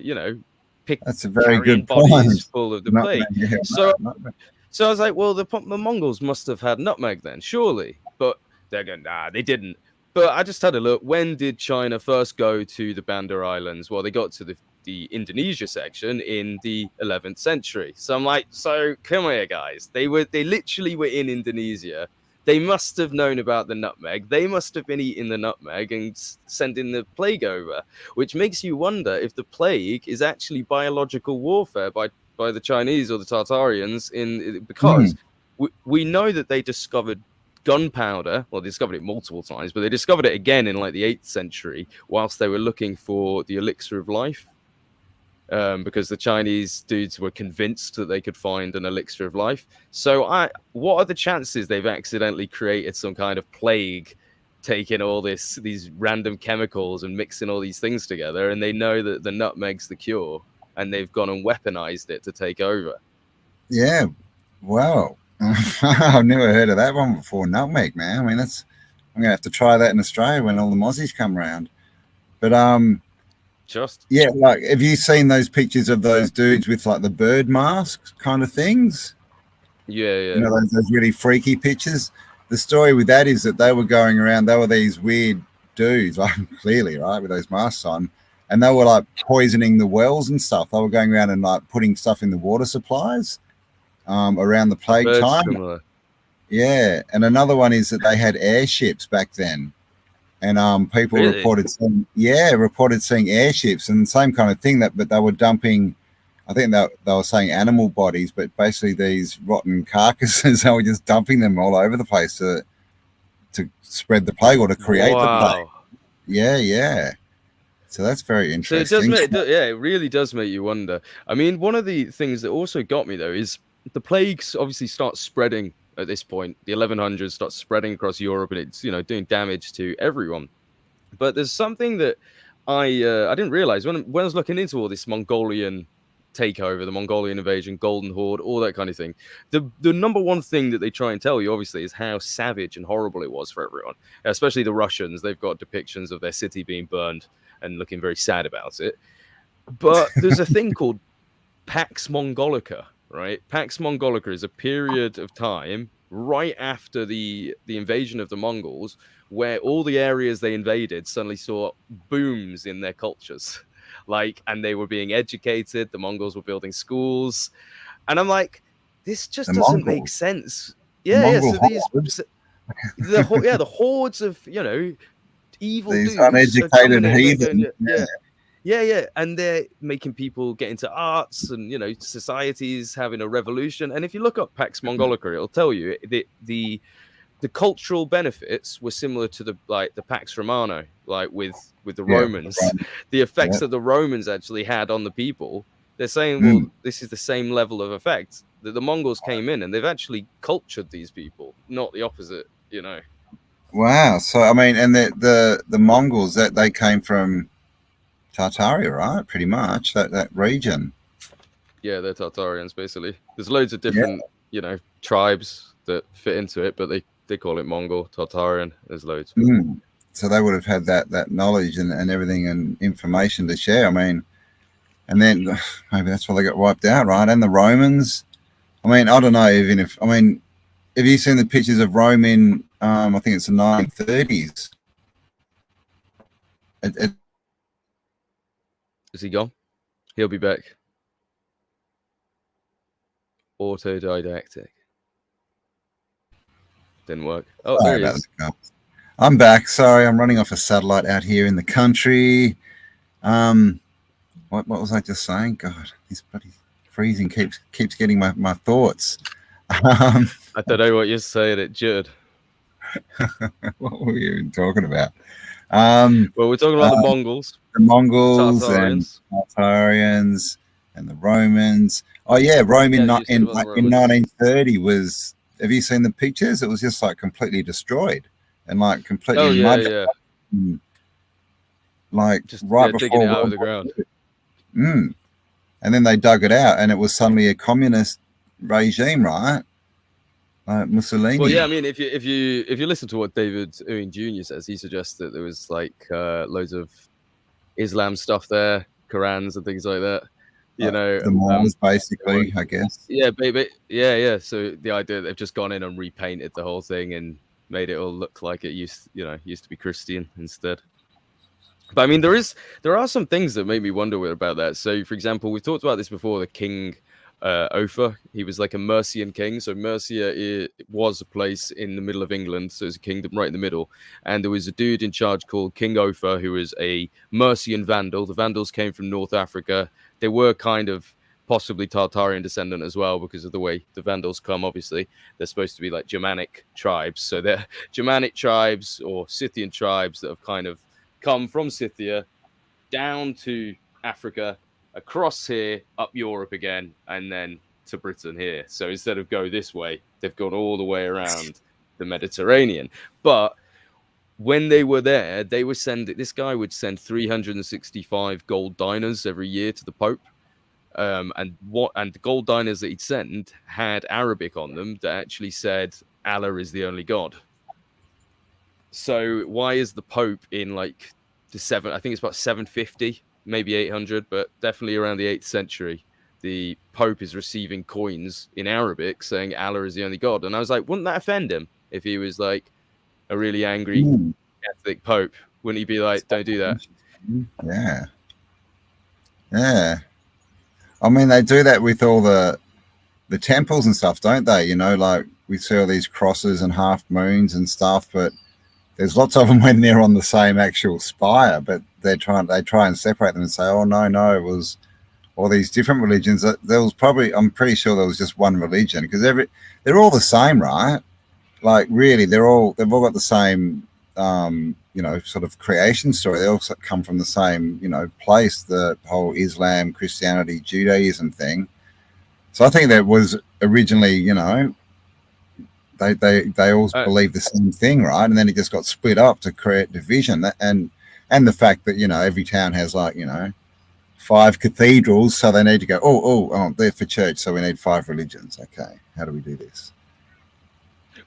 That's a very carrying good bodies point. full of the Nutmeg, plague? yeah, So nutmeg. I was like, well, the Mongols must have had nutmeg then, surely. But they're going, nah, they didn't. But I just had a look. When did China first go to the Banda Islands? Well, they got to the Indonesia section in the 11th century. So I'm like, so come here, guys. They literally were in Indonesia. They must have known about the nutmeg. They must have been eating the nutmeg and sending the plague over, which makes you wonder if the plague is actually biological warfare by the Chinese or the Tartarians, because we know that they discovered gunpowder. Well, they discovered it multiple times, but they discovered it again in like the 8th century whilst they were looking for the elixir of life. Because the Chinese dudes were convinced that they could find an elixir of life. So what are the chances they've accidentally created some kind of plague, taking all these random chemicals and mixing all these things together, and they know that the nutmeg's the cure, and they've gone and weaponized it to take over? Yeah, wow. I've never heard of that one before. Nutmeg, man. I mean, I'm gonna have to try that in Australia when all the Mozzies come around. But yeah, like, have you seen those pictures of those dudes with like the bird masks kind of things? Yeah. You know, those really freaky pictures. The story with that is that they were going around. They were these weird dudes, like clearly, right, with those masks on, and they were like poisoning the wells and stuff. They were going around and like putting stuff in the water supplies around the plague time. Similar. Yeah, and another one is that they had airships back then, and people Really? reported seeing airships and the same kind of thing. But they were dumping. I think they were saying animal bodies, but basically these rotten carcasses. They were just dumping them all over the place to spread the plague or to create the plague. Yeah. So that's very interesting. So it really does make you wonder. I mean, one of the things that also got me though is the plagues obviously start spreading at this point. The 1100s starts spreading across Europe, and it's doing damage to everyone. But there's something that I didn't realize when I was looking into all this Mongolian takeover, the Mongolian invasion, Golden Horde, all that kind of thing. The number one thing that they try and tell you, obviously, is how savage and horrible it was for everyone, especially the Russians. They've got depictions of their city being burned and looking very sad about it. But there's a thing called Pax Mongolica, right? Pax Mongolica is a period of time right after the invasion of the Mongols, where all the areas they invaded suddenly saw booms in their cultures. And they were being educated. The Mongols were building schools, and I'm like, this just doesn't make sense. Yeah. So the hordes of evil these dudes, uneducated heathen. Yeah, and they're making people get into arts and societies having a revolution. And if you look up Pax Mongolica, it'll tell you that the cultural benefits were similar to the Pax Romana, with the Romans. The effects that the Romans actually had on the people. They're saying, well, this is the same level of effect that the Mongols came in, and they've actually cultured these people, not the opposite. Wow. So I mean, and the Mongols, that they came from Tartaria, right? Pretty much that region. Yeah, they're Tartarians basically. There's loads of different tribes that fit into it, but they call it Mongol, Tartarian. There's loads. So they would have had that knowledge and everything and information to share. I mean, and then maybe that's why they got wiped out, right? And the Romans. I mean, I don't know. Have you seen the pictures of Rome in I think it's the 1930s? Is he gone? He'll be back. Autodidactic. Didn't work. Oh, there he is. I'm back. Sorry, I'm running off a satellite out here in the country. What was I just saying? God, this bloody freezing keeps getting my thoughts. I don't know what you're saying. It Judd. What were you even talking about? Well, we're talking about the Mongols. The Mongols Tartarians. and Tartarians and the Romans. Oh yeah, Rome in 1930 was. Have you seen the pictures? It was just like completely destroyed and like completely mud. Yeah. Like just right before digging it out of the ground. Mm. And then they dug it out, and it was suddenly a communist regime, right? Well, Mussolini. yeah, I mean, if you listen to what David Owen Jr. says, he suggests that there was like loads of Islam stuff there, Qurans and things like that. You know, The Moors, basically, I guess. yeah, baby, yeah. So the idea that they've just gone in and repainted the whole thing and made it all look like it used to be Christian instead. But I mean, there are some things that make me wonder about that. So, for example, we've talked about this before. The king Ofer, he was like a Mercian king. So Mercia was a place in the middle of England. So it's a kingdom right in the middle. And there was a dude in charge called King Ofer, who was a Mercian Vandal. The Vandals came from North Africa. They were kind of possibly Tartarian descendant as well, because of the way the Vandals come. Obviously, they're supposed to be like Germanic tribes. So they're Germanic tribes or Scythian tribes that have kind of come from Scythia down to Africa, across here, up Europe again, and then to Britain here. So instead of go this way, they've gone all the way around the Mediterranean. But when they were there, this guy would send 365 gold dinars every year to the Pope. And the gold dinars that he'd send had Arabic on them that actually said Allah is the only God. So why is the Pope in like I think it's about 750, maybe 800, but definitely around the 8th century, the Pope is receiving coins in Arabic saying Allah is the only God. And I was like, wouldn't that offend him if he was like a really angry Catholic Pope? Wouldn't he be like, don't do that? Yeah. Yeah. I mean, they do that with all the temples and stuff, don't they? You know, like we see all these crosses and half moons and stuff, but there's lots of them when they're on the same actual spire, but they try and separate them and say, oh, no, it was all these different religions. There was I'm pretty sure there was just one religion, because they're all the same, right? Like really, they've all got the same, sort of creation story. They all come from the same, place, the whole Islam, Christianity, Judaism thing. So I think that was originally, they all believe the same thing, right? And then it just got split up to create division. And the fact that, every town has like, 5 cathedrals, so they need to go, oh, they're for church, so we need 5 religions. Okay, how do we do this?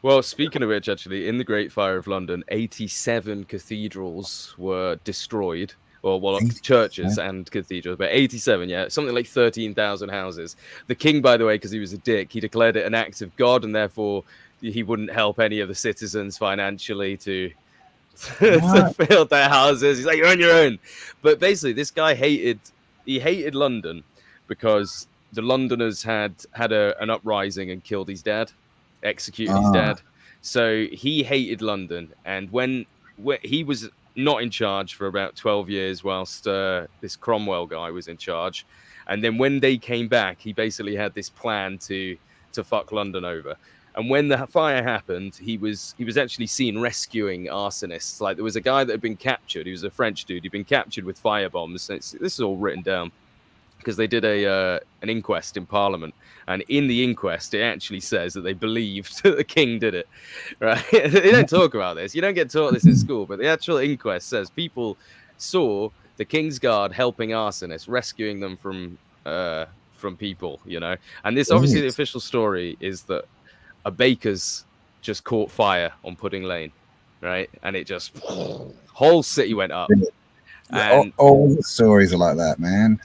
Well, speaking of which, actually, in the Great Fire of London, 87 cathedrals were destroyed. Well, churches and cathedrals, but 87, yeah, something like 13,000 houses. The king, by the way, because he was a dick, he declared it an act of God, and therefore he wouldn't help any of the citizens financially to build their houses. He's like, you're on your own. But basically, this guy hated London because the Londoners had an uprising and killed his dad, executed his dad. So he hated London. And when he was not in charge for about 12 years whilst this Cromwell guy was in charge. And then when they came back, he basically had this plan to fuck London over. And when the fire happened, he was actually seen rescuing arsonists. Like, there was a guy that had been captured. He was a French dude. He'd been captured with firebombs. This is all written down because they did an inquest in Parliament. And in the inquest, it actually says that they believed that the king did it. Right? They don't talk about this. You don't get taught this in school. But the actual inquest says people saw the King's Guard helping arsonists, rescuing them from people, And this, obviously, the official story is that a baker's just caught fire on Pudding Lane, right? And it just, whole city went up. And all the stories are like that, man.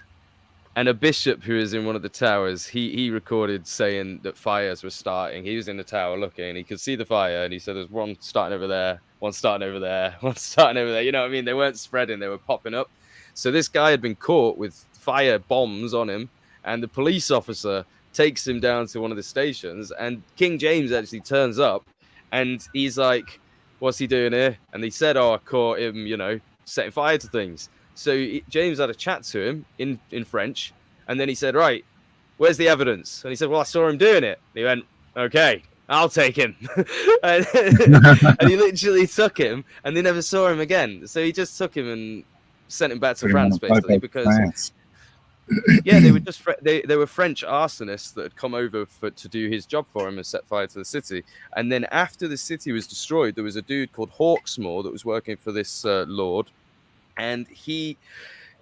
And a bishop who was in one of the towers, he recorded saying that fires were starting. He was in the tower looking, and he could see the fire, and he said there's one starting over there, one starting over there, one starting over there. You know what I mean? They weren't spreading, they were popping up. So this guy had been caught with fire bombs on him, and the police officer takes him down to one of the stations, and King James actually turns up, and he's like, what's he doing here? And he said, I caught him, setting fire to things. So James had a chat to him in French, and then he said, right, where's the evidence? And he said, well, I saw him doing it. And he went, okay, I'll take him. and he literally took him, and they never saw him again. So he just took him and sent him back to France, basically, because... Yeah, they were just they were French arsonists that had come over to do his job for him and set fire to the city. And then after the city was destroyed, there was a dude called Hawksmoor that was working for this lord, and he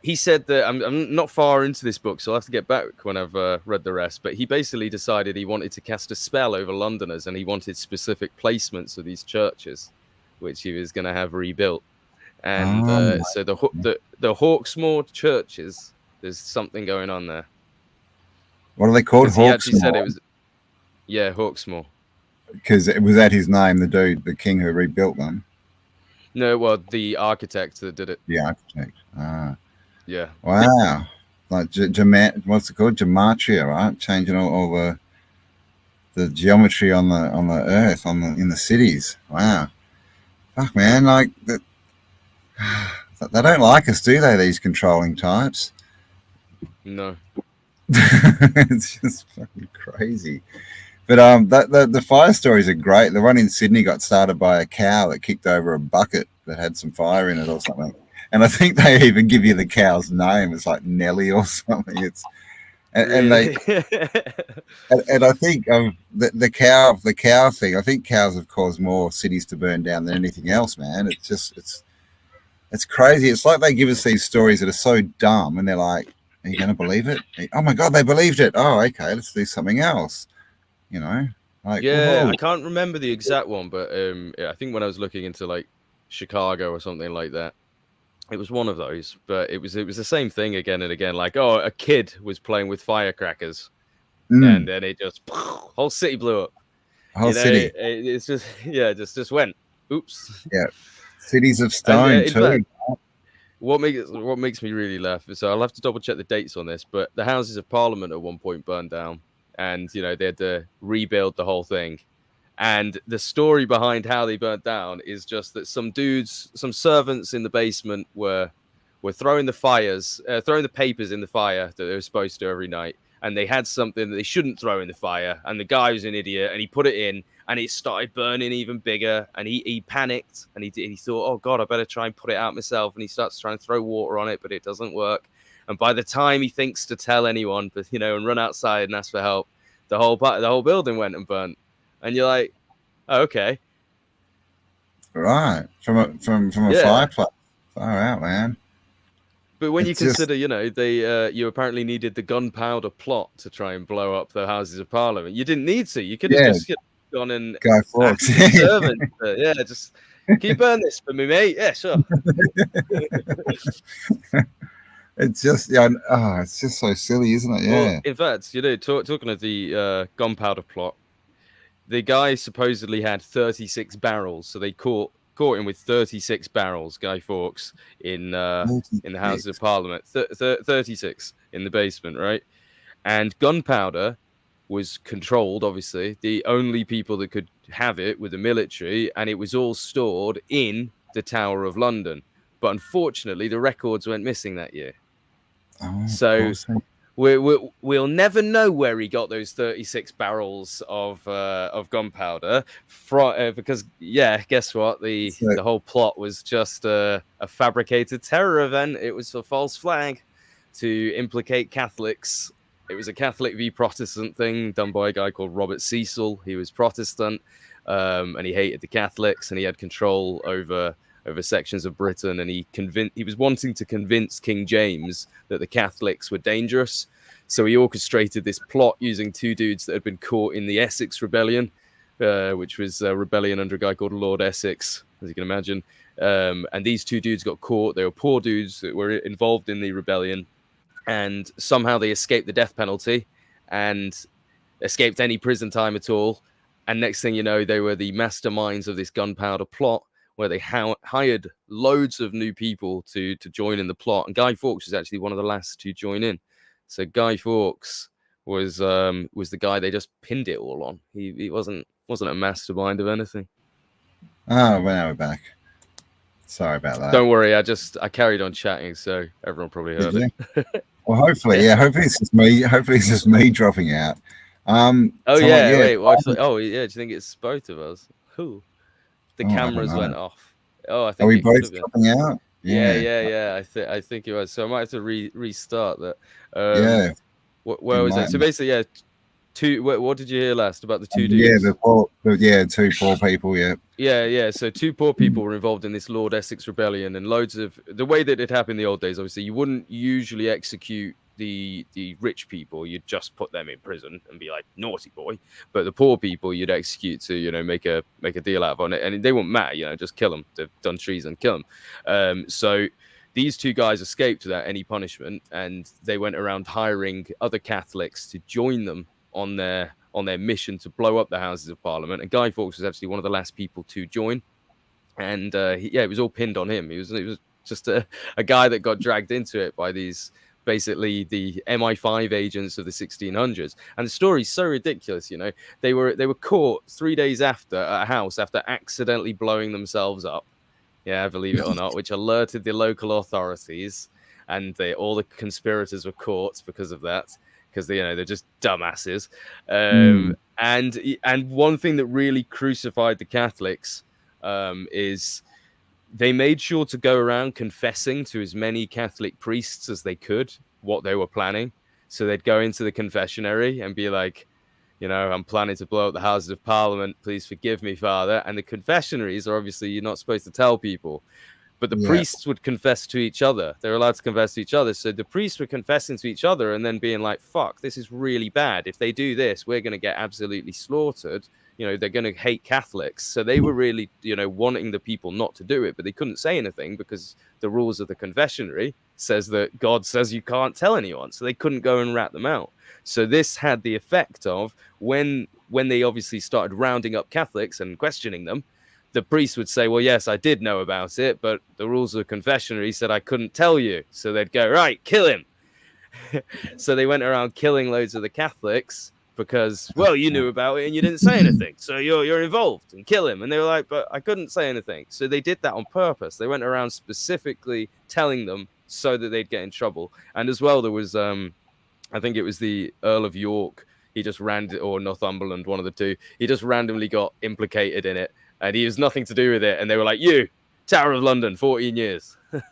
he said that I'm not far into this book, so I'll have to get back when I've read the rest. But he basically decided he wanted to cast a spell over Londoners, and he wanted specific placements of these churches, which he was going to have rebuilt. And so the Hawksmoor churches, there's something going on there. What are they called? He actually said it was, yeah, Hawksmoor. Because it was that his name, the dude, the king who rebuilt them. No, well, the architect that did it. The architect. Ah. Yeah. Wow. Like what's it called? Gematria, right? Changing all the geometry on the earth, in the cities. Wow. Fuck, man, like that. They don't like us, do they? These controlling types. No. It's just fucking crazy. But the fire stories are great. The one in Sydney got started by a cow that kicked over a bucket that had some fire in it or something. And I think they even give you the cow's name. It's like Nelly or something. It's and they and I think the cow thing. I think cows have caused more cities to burn down than anything else, man. It's crazy. It's like they give us these stories that are so dumb, and they're like, "Are you going to believe it? Oh my god, they believed it. Oh, okay, let's do something else." You know, like yeah, whoa. I can't remember the exact one, but I think when I was looking into like Chicago or something like that, it was one of those. But it was the same thing again and again. Like, oh, a kid was playing with firecrackers, and then it just whole city blew up. Whole city. It's just just went. Oops. Yeah, cities of stone and, too. Fact, what makes me really laugh is, so I'll have to double check the dates on this, but the Houses of Parliament at one point burned down. And, they had to rebuild the whole thing. And the story behind how they burnt down is just that some servants in the basement were throwing the papers in the fire that they were supposed to every night. And they had something that they shouldn't throw in the fire. And the guy was an idiot, and he put it in, and it started burning even bigger. And he panicked, and he thought, oh God, I better try and put it out myself. And he starts trying to throw water on it, but it doesn't work. And by the time he thinks to tell anyone, but and run outside and ask for help, the whole building went and burnt. And you're like, oh, okay, right, from a fireplace. Far out, man. But when you consider, you apparently needed the Gunpowder Plot to try and blow up the Houses of Parliament. You didn't need to. You could have just gone and Guy Fawkes. Servant. Just can you burn this for me, mate? Yeah, sure. It's just it's just so silly, isn't it? Yeah. Well, in fact, talking of the Gunpowder Plot, the guy supposedly had 36 barrels, so they caught him with 36 barrels, Guy Fawkes, in the Houses of Parliament. 36 in the basement, right? And gunpowder was controlled, obviously. The only people that could have it were the military, and it was all stored in the Tower of London. But unfortunately, the records went missing that year. So we'll never know where he got those 36 barrels of gunpowder from, because guess what? The whole plot was just a fabricated terror event. It was a false flag to implicate Catholics. It was a Catholic v Protestant thing done by a guy called Robert Cecil. He was Protestant, and he hated the Catholics, and he had control over sections of Britain, and he was wanting to convince King James that the Catholics were dangerous. So he orchestrated this plot using two dudes that had been caught in the Essex Rebellion, which was a rebellion under a guy called Lord Essex, as you can imagine. And these two dudes got caught. They were poor dudes that were involved in the rebellion, and somehow they escaped the death penalty and escaped any prison time at all. And next thing you know, they were the masterminds of this gunpowder plot, where they hired loads of new people to join in the plot. And Guy Fawkes was actually one of the last to join in. So Guy Fawkes was the guy they just pinned it all on. He wasn't a mastermind of anything. Oh, well, now we're back. Sorry about that. Don't worry, I carried on chatting, so everyone probably heard it. Well, hopefully, hopefully it's just me. Hopefully it's just me dropping out. Wait. Well, do you think it's both of us? Who? The cameras went off. Oh, I think. Are we both dropping out? Yeah. I think it was. So I might have to restart that. Where was it? So basically, What did you hear last about the two Yeah, dudes? two poor people. Yeah. Yeah. So two poor people were involved in this Lord Essex rebellion, and loads of the way that it happened in the old days. Obviously, you wouldn't usually execute the rich people. You'd just put them in prison and be like naughty boy. But the poor people, you'd execute to make a deal out of on it, and they wouldn't matter. Just kill them. They've done treason, kill them. So these two guys escaped without any punishment, and they went around hiring other Catholics to join them on their mission to blow up the Houses of Parliament. And Guy Fawkes was actually one of the last people to join, and it was all pinned on him. It was just a guy that got dragged into it by these basically the MI5 agents of the 1600s. And the story's so ridiculous. They were caught 3 days after at a house after accidentally blowing themselves up. Yeah, believe it or not, which alerted the local authorities, and all the conspirators were caught because of that, because they're just dumbasses. And one thing that really crucified the Catholics is they made sure to go around confessing to as many Catholic priests as they could what they were planning. So they'd go into the confessionary and be like, I'm planning to blow up the Houses of Parliament. Please forgive me, Father. And the confessionaries are obviously, you're not supposed to tell people. But the priests would confess to each other. They're allowed to confess to each other. So the priests were confessing to each other and then being like, fuck, this is really bad. If they do this, we're going to get absolutely slaughtered. They're going to hate Catholics. So they were really, wanting the people not to do it, but they couldn't say anything because the rules of the confessionary says that God says you can't tell anyone. So they couldn't go and rat them out. So this had the effect of when they obviously started rounding up Catholics and questioning them, the priest would say, well, yes, I did know about it, but the rules of the confessionary said I couldn't tell you. So they'd go, right, kill him. So they went around killing loads of the Catholics because, well, you knew about it and you didn't say anything. So you're involved, and kill him. And they were like, but I couldn't say anything. So they did that on purpose. They went around specifically telling them so that they'd get in trouble. And as well, there was, I think it was the Earl of York. He just or Northumberland, one of the two. He just randomly got implicated in it. And he has nothing to do with it. And they were like, you, Tower of London, 14 years. And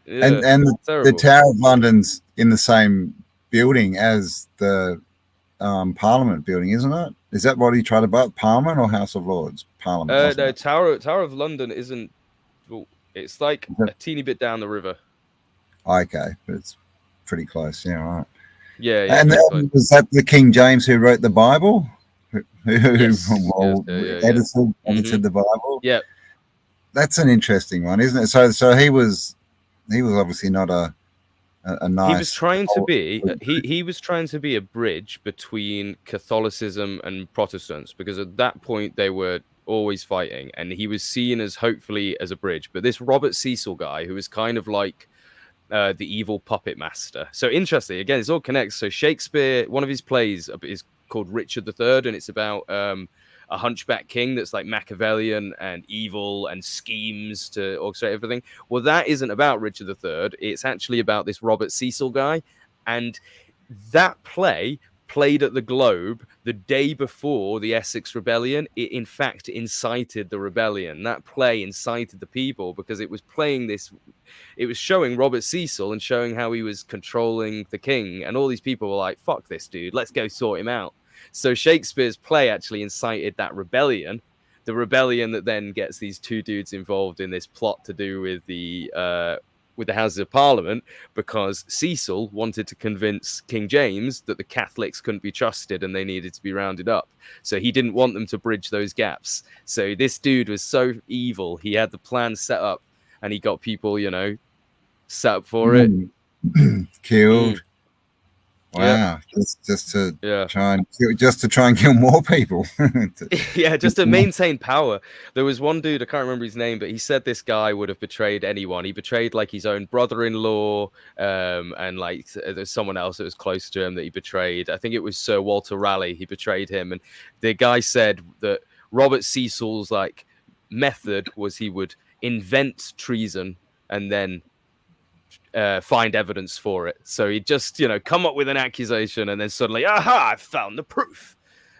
the Tower of London's in the same building as the Parliament building, isn't it? Is that what he tried to buy? Parliament or House of Lords? Parliament. No, Tower of London isn't. Well, it's like a teeny bit down the river. Okay, but it's pretty close. Yeah, right. Yeah. And was that the King James who wrote the Bible? Edited the Bible. Yeah, that's an interesting one, isn't it? So he was obviously not a nice. He was trying to be. He was trying to be a bridge between Catholicism and Protestants, because at that point they were always fighting, and he was seen as hopefully as a bridge. But this Robert Cecil guy, who was kind of like the evil puppet master. So interesting. Again, it's all connects. So Shakespeare, one of his plays is called Richard III, and it's about a hunchback king that's like Machiavellian and evil and schemes to orchestrate everything. Well, that isn't about Richard III. It's actually about this Robert Cecil guy. And that play played at the Globe the day before the Essex Rebellion. It, in fact, incited the rebellion. That play incited the people because it was playing this. It was showing Robert Cecil and showing how he was controlling the king. And all these people were like, fuck this dude, let's go sort him out. So Shakespeare's play actually incited that rebellion, the rebellion that then gets these two dudes involved in this plot to do with the Houses of Parliament, because Cecil wanted to convince King James that the Catholics couldn't be trusted and they needed to be rounded up. So he didn't want them to bridge those gaps. So this dude was so evil. He had the plan set up and he got people, set up for it. Killed. Wow, just to try and kill more people. Just to maintain power. There was one dude, I can't remember his name, but he said this guy would have betrayed anyone. He betrayed like his own brother-in-law, and like there's someone else that was close to him that he betrayed. I think it was Sir Walter Raleigh. He betrayed him, and the guy said that Robert Cecil's like method was he would invent treason and then find evidence for it. So he'd just, come up with an accusation and then suddenly, aha, I found the proof.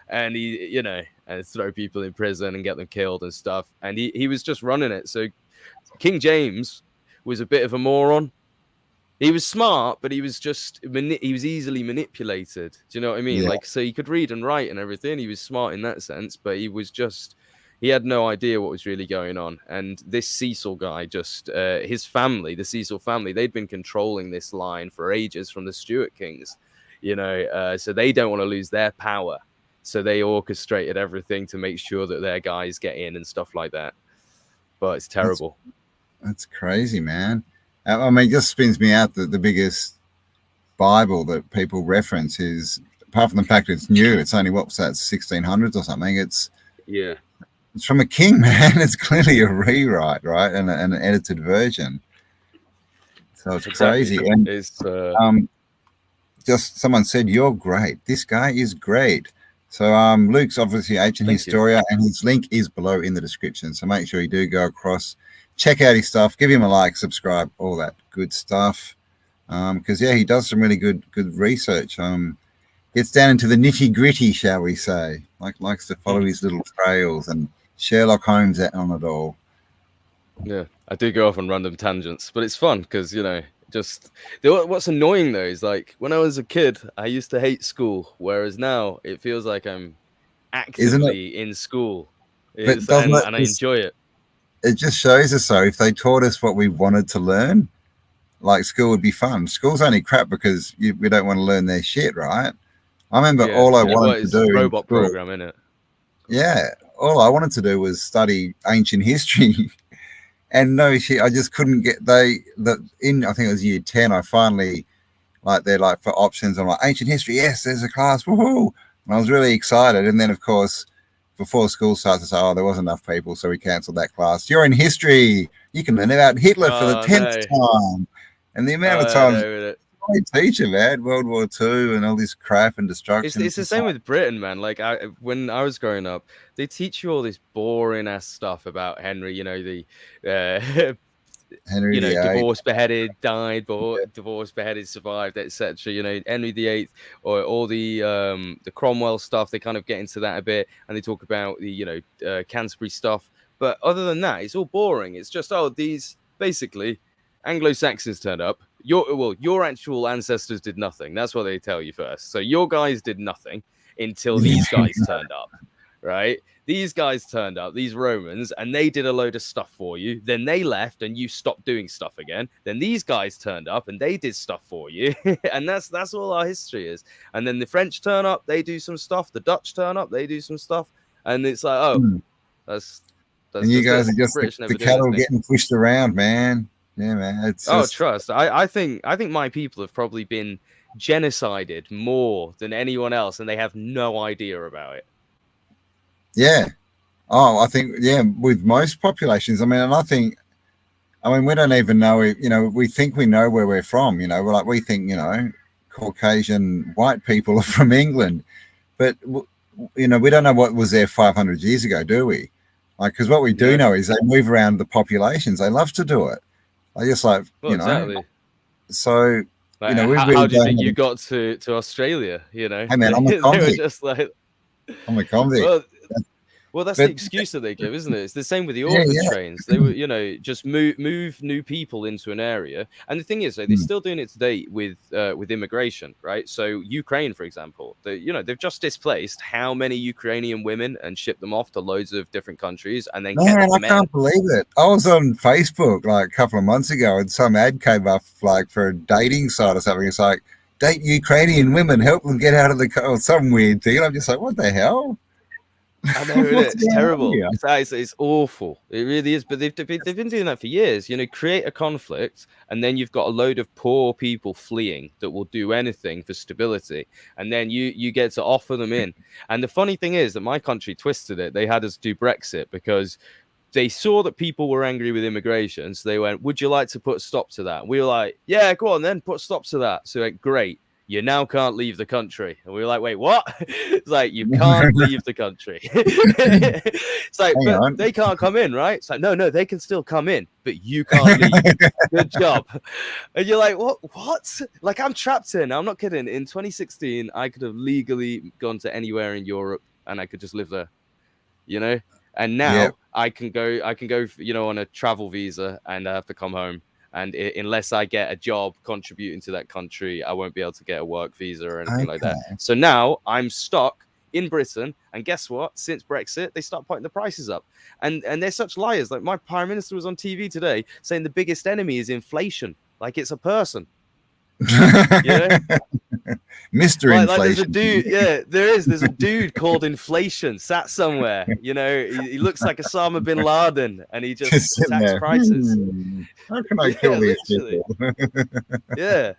And he, and throw people in prison and get them killed and stuff. And he was just running it. So King James was a bit of a moron. He was smart, but he was just he was easily manipulated. Do you know what I mean? Yeah. Like, so he could read and write and everything. He was smart in that sense, but he was just he had no idea what was really going on. And this Cecil guy, just his family, the Cecil family, they'd been controlling this line for ages from the Stuart kings. So they don't want to lose their power. So they orchestrated everything to make sure that their guys get in and stuff like that. But it's terrible. That's crazy, man. I mean, it just spins me out that the biggest Bible that people reference is, apart from the fact it's new, it's only, what was that, 1600s or something. It's from a king, man. It's clearly a rewrite, right? And an edited version. So it's crazy. And it's just someone said, "You're great. This guy is great." So Luke's obviously Ancient Historia, and his link is below in the description. So make sure you do go across, check out his stuff, give him a like, subscribe, all that good stuff. Because he does some really good research. Gets down into the nitty gritty, shall we say? Likes to follow his little trails, and Sherlock Holmes on it all. Yeah, I do go off on random tangents, but it's fun because just what's annoying though is, like, when I was a kid, I used to hate school, whereas now it feels like I'm actively in school, and I enjoy it. It just shows us, so if they taught us what we wanted to learn, like, school would be fun. School's only crap because we don't want to learn their shit, right? I remember all I wanted to do. Robot program, innit? Yeah, all I wanted to do was study ancient history. And no shit, I just couldn't get I think it was year 10, I finally, they're like, for options, I'm like, ancient history, yes, there's a class, woohoo! And I was really excited. And then, of course, before school starts, I say, there wasn't enough people, so we cancelled that class. You're in history, you can learn about Hitler for the 10th time. And the amount of times I teach him, man, World War II and all this crap and destruction. It's the same with Britain, man. Like, when I was growing up, they teach you all this boring ass stuff about Henry. The Henry VIII. Divorced, beheaded, died, divorced, beheaded, survived, etc. Henry VIII, or all the Cromwell stuff. They kind of get into that a bit, and they talk about the Canterbury stuff. But other than that, it's all boring. It's just, these basically Anglo-Saxons turned up. Your actual ancestors did nothing. That's what they tell you first. So your guys did nothing until these guys turned up, right? These guys turned up, these Romans, and they did a load of stuff for you. Then they left, and you stopped doing stuff again. Then these guys turned up, and they did stuff for you. And that's all our history is. And then the French turn up, they do some stuff. The Dutch turn up, they do some stuff. And it's like, that's and you guys are just the cattle getting pushed around, man. Yeah, man. It's trust. I think my people have probably been genocided more than anyone else, and they have no idea about it. Yeah. I think, with most populations, and we don't even know, we think we know where we're from, we think, Caucasian white people are from England, but, we don't know what was there 500 years ago, do we? Because what we do know is they move around the populations. They love to do it. Exactly. So, how do you think you got to Australia? Hey, man, I'm a convict. They were just like, I'm a convict. Well, that's the excuse that they give, isn't it? It's the same with the orphan trains. They were, just move new people into an area. And the thing is, they're still doing it today with immigration, right? So Ukraine, for example, they've just displaced how many Ukrainian women and shipped them off to loads of different countries, and then I can't believe it. I was on Facebook like a couple of months ago, and some ad came up like for a dating site or something. It's like, date Ukrainian women, help them get out of the car, or some weird thing. And I'm just like, what the hell? I know, it's terrible. It's awful. It really is. But they've been doing that for years. Create a conflict, and then you've got a load of poor people fleeing that will do anything for stability, and then you get to offer them in. And the funny thing is that my country twisted it. They had us do Brexit because they saw that people were angry with immigration. So they went, "Would you like to put a stop to that?" We were like, "Yeah, go on then, put a stop to that." So great. You now can't leave the country. And we were like, wait, what? It's like, you can't leave the country. It's like, but they can't come in, right? It's like, no, they can still come in, but you can't leave. Good job. And you're like, what? Like, I'm trapped in. I'm not kidding. In 2016, I could have legally gone to anywhere in Europe and I could just live there, And now I can go, on a travel visa, and I have to come home. and unless I get a job contributing to that country, I won't be able to get a work visa or anything like that. So now I'm stuck in Britain, and guess what? Since Brexit, they start putting the prices up, and they're such liars. Like, my prime minister was on TV today saying the biggest enemy is inflation, like it's a person. Yeah, Mr. like Inflation. there's a dude. Yeah, there's a dude called Inflation sat somewhere. You know, he looks like Osama bin Laden, and he just sets prices. How can I kill these people? Yeah.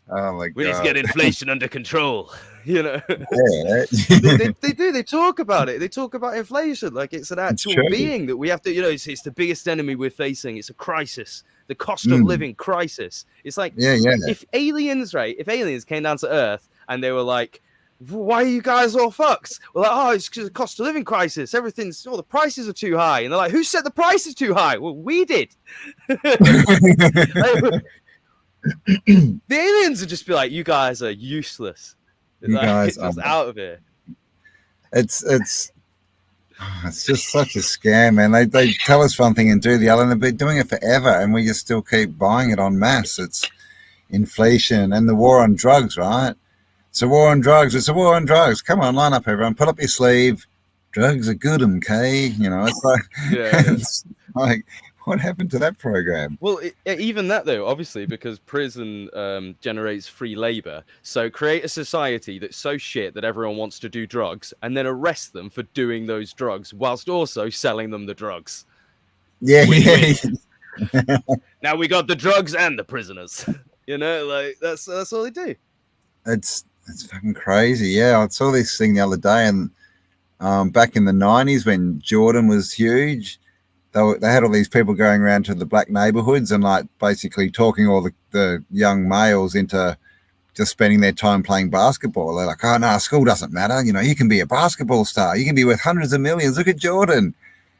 Oh my god. We need to get inflation under control. You know. Yeah. they do. They talk about it. They talk about inflation like it's an actual being that we have to. You know, it's the biggest enemy we're facing. It's a crisis. The cost of living crisis. It's like, if aliens came down to Earth and they were like, why are you guys all fucked? We're like, oh, it's because of the cost of living crisis. The prices are too high. And they're like, who set the prices too high? Well, we did. The aliens would just be like, you guys are useless. You guys are out of here. It's just such a scam, man. They tell us one thing and do the other, and they've been doing it forever, and we just still keep buying it en masse. It's inflation and the war on drugs, right? It's a war on drugs. It's a war on drugs. Come on, line up, everyone. Pull up your sleeve. Drugs are good, okay? You know, it's like, it's like, what happened to that program? Well, even that, though, obviously, because prison generates free labor. So create a society that's so shit that everyone wants to do drugs, and then arrest them for doing those drugs whilst also selling them the drugs. Yeah. Now we got the drugs and the prisoners. You know, like that's all they do. It's fucking crazy. Yeah, I saw this thing the other day, and back in the 90s when Jordan was huge, they had all these people going around to the black neighborhoods and like basically talking all the young males into just spending their time playing basketball. They're like, oh, no, school doesn't matter. You know, you can be a basketball star. You can be worth hundreds of millions. Look at Jordan.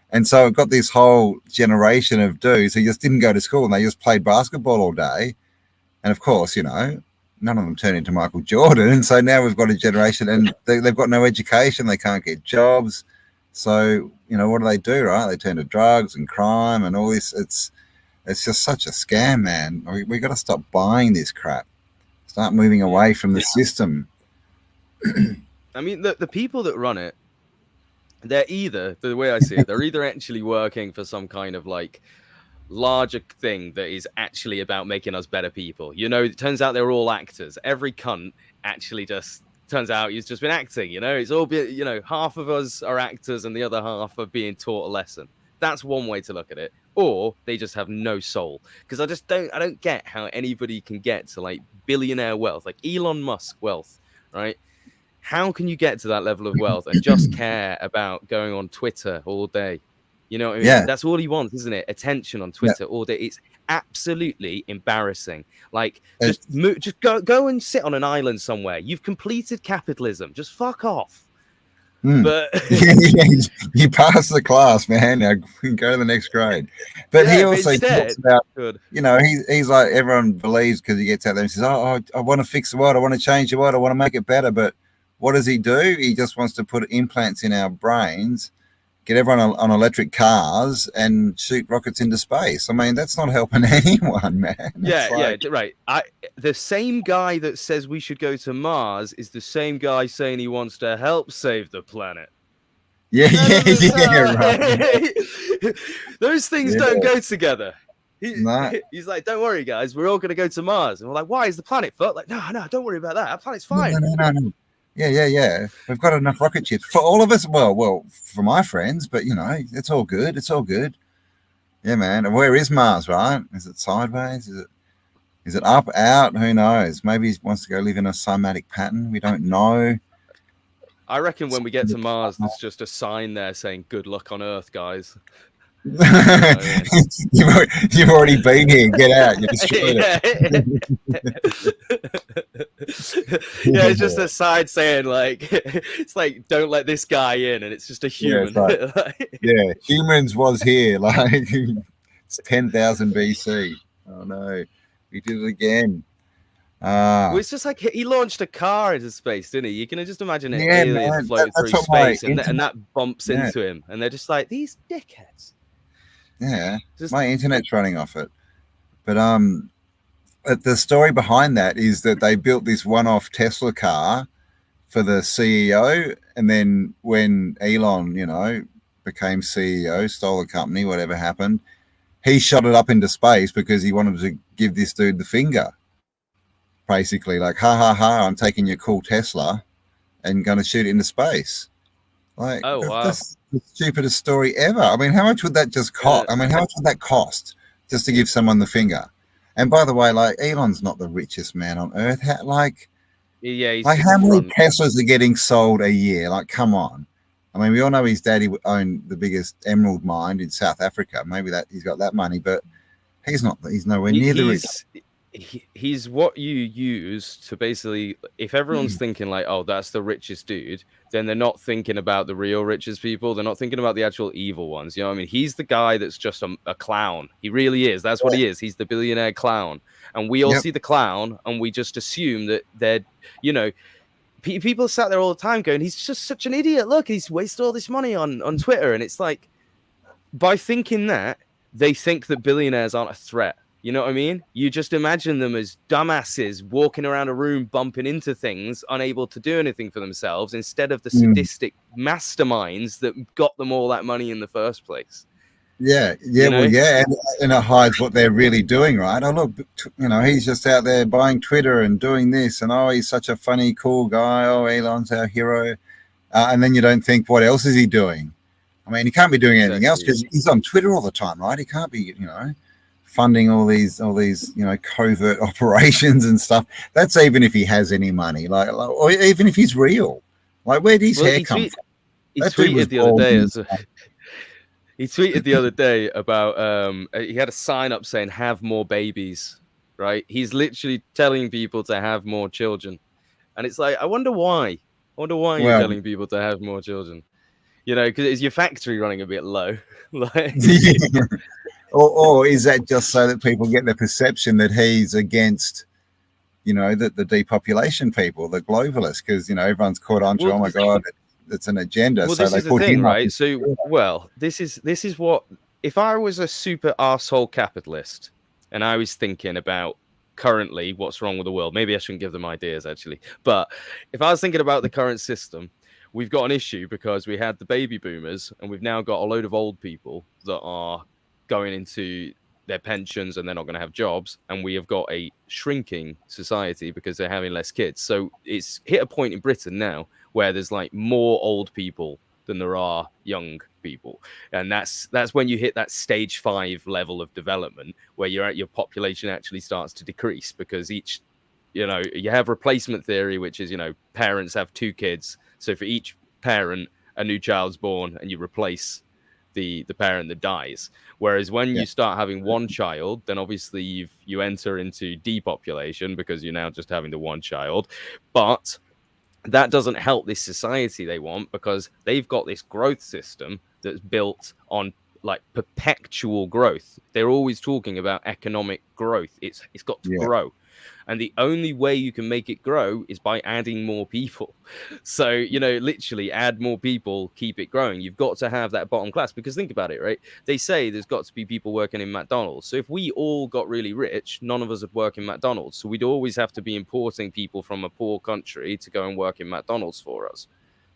And so it got this whole generation of dudes who just didn't go to school and they just played basketball all day. And of course, you know, none of them turned into Michael Jordan. And so now we've got a generation and they've got no education. They can't get jobs. So, you know, what do? Right? They turn to drugs and crime and all this. It's just such a scam, man. We got to stop buying this crap. Start moving away from the system. I mean, the people that run it, they're either, the way I see it, they're either actually working for some kind of like larger thing that is actually about making us better people. You know, it turns out they're all actors. Every cunt actually just turns out he's just been acting. You know, it's all been, you know, half of us are actors and the other half are being taught a lesson. That's one way to look at it. Or they just have no soul. Because I don't get how anybody can get to like billionaire wealth, like Elon Musk wealth, right? How can you get to that level of wealth and just care about going on Twitter all day? You know what I mean? Yeah. That's all he wants, isn't it? Attention on Twitter all day. It's absolutely embarrassing. Like, just go and sit on an island somewhere. You've completed capitalism. Just fuck off. But you pass the class, man. Now go to the next grade. But he also talks about, you know, he's like, everyone believes because he gets out there and says, oh, I want to fix the world. I want to change the world. I want to make it better. But what does he do? He just wants to put implants in our brains, get everyone on electric cars and shoot rockets into space. I mean, that's not helping anyone, man. Right. The same guy that says we should go to Mars is the same guy saying he wants to help save the planet. Yeah, right. Those things don't go together. He's like, don't worry, guys. We're all going to go to Mars. And we're like, why is the planet fucked? Like, no, don't worry about that. Our planet's fine. No. Yeah. We've got enough rocket ships for all of us. Well, for my friends, but you know, it's all good. It's all good. Yeah, man. And where is Mars, right? Is it sideways? Is it up, out? Who knows? Maybe he wants to go live in a cymatic pattern. We don't know. I reckon when we get to Mars, there's just a sign there saying, good luck on Earth, guys. You've already been here. Get out. You destroyed it. It's just a sign saying like, it's like, don't let this guy in, and it's just a human. Yeah, humans was here. Like it's 10,000 BC. Oh no, we did it again. Well, it's just like he launched a car into space, didn't he? You can just imagine an alien floating through space, and that bumps into him, and they're just like, these dickheads. Yeah, my internet's running off it. But the story behind that is that they built this one-off Tesla car for the CEO, and then when Elon, became CEO, stole the company, whatever happened, he shot it up into space because he wanted to give this dude the finger, basically, like, ha ha ha, I'm taking your cool Tesla and going to shoot it into space. Like, Oh wow. that's the stupidest story ever. I mean, how much would that just cost? I mean, how much would that cost just to give someone the finger? And by the way, like, Elon's not the richest man on earth. Yeah, he's Like, just a how many front. Teslas are getting sold a year? Like, come on. I mean, we all know his daddy owned the biggest emerald mine in South Africa. Maybe that he's got that money, but he's not. He's nowhere near the rich. He's what you use to basically, if everyone's thinking like, oh, that's the richest dude, then they're not thinking about the real richest people. They're not thinking about the actual evil ones. You know what I mean? He's the guy that's just a clown. He really is. That's what he is. He's the billionaire clown. And we all see the clown and we just assume that they're, people sat there all the time going, he's just such an idiot. Look, he's wasted all this money on Twitter. And it's like, by thinking that, they think that billionaires aren't a threat. You know what I mean? You just imagine them as dumbasses walking around a room, bumping into things, unable to do anything for themselves, instead of the sadistic masterminds that got them all that money in the first place. Yeah, well, and it hides what they're really doing, right? Oh, look, he's just out there buying Twitter and doing this, and oh, he's such a funny, cool guy. Oh, Elon's our hero. And then you don't think, what else is he doing? I mean, he can't be doing anything else because he's on Twitter all the time, right? He can't be, funding all these covert operations and stuff. That's even if he has any money, like or even if he's real. Like, where did his hair come from? He tweeted the other day. He tweeted the other day about he had a sign up saying "Have more babies." Right? He's literally telling people to have more children, and it's like, I wonder why. You're telling people to have more children. Because is your factory running a bit low? Or is that just so that people get the perception that he's against, the depopulation people, the globalists? Because everyone's caught on to, oh my god, it's an agenda. Well, so this they is the put thing, him right? So, this is what, if I was a super arsehole capitalist and I was thinking about currently what's wrong with the world, maybe I shouldn't give them ideas actually, but if I was thinking about the current system, we've got an issue because we had the baby boomers and we've now got a load of old people that are going into their pensions and they're not going to have jobs, and we have got a shrinking society because they're having less kids. So it's hit a point in Britain now where there's like more old people than there are young people, and that's when you hit that stage 5 level of development where your population actually starts to decrease, because each you have replacement theory, which is parents have 2 kids, so for each parent a new child's born and you replace the parent that dies. Whereas when you start having one child, then obviously you enter into depopulation because you're now just having the one child. But that doesn't help this society they want, because they've got this growth system that's built on like perpetual growth. They're always talking about economic growth. It's got to grow. And the only way you can make it grow is by adding more people. So, literally add more people, keep it growing. You've got to have that bottom class, because think about it, right? They say there's got to be people working in McDonald's. So if we all got really rich, none of us would work in McDonald's. So we'd always have to be importing people from a poor country to go and work in McDonald's for us,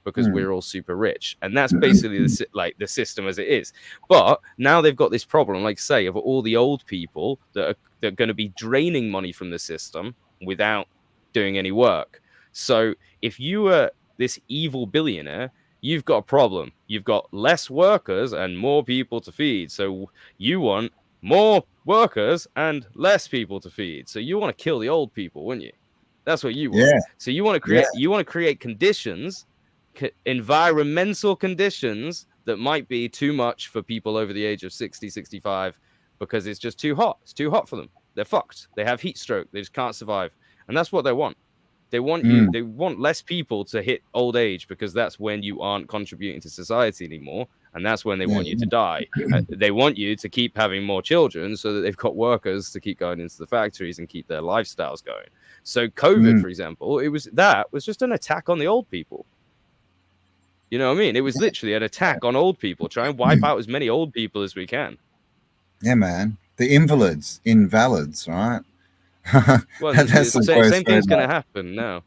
because we're all super rich. And that's basically the system as it is. But now they've got this problem, like say, of all the old people that are going to be draining money from the system without doing any work. So if you are this evil billionaire, you've got a problem. You've got less workers and more people to feed. So you want more workers and less people to feed. So you want to kill the old people, wouldn't you? That's what you want. Yeah. So you want to create conditions, environmental conditions that might be too much for people over the age of 60, 65, because it's just too hot. It's too hot for them. They're fucked. They have heat stroke. They just can't survive. And that's what they want. They want they want less people to hit old age, because that's when you aren't contributing to society anymore. And that's when they want you to die. They want you to keep having more children so that they've got workers to keep going into the factories and keep their lifestyles going. So COVID, for example, it was just an attack on the old people. You know what I mean? It was literally an attack on old people. Try and wipe out as many old people as we can. Yeah, man. the invalids, right? Well, That's the the same worst word. thing's going to happen now.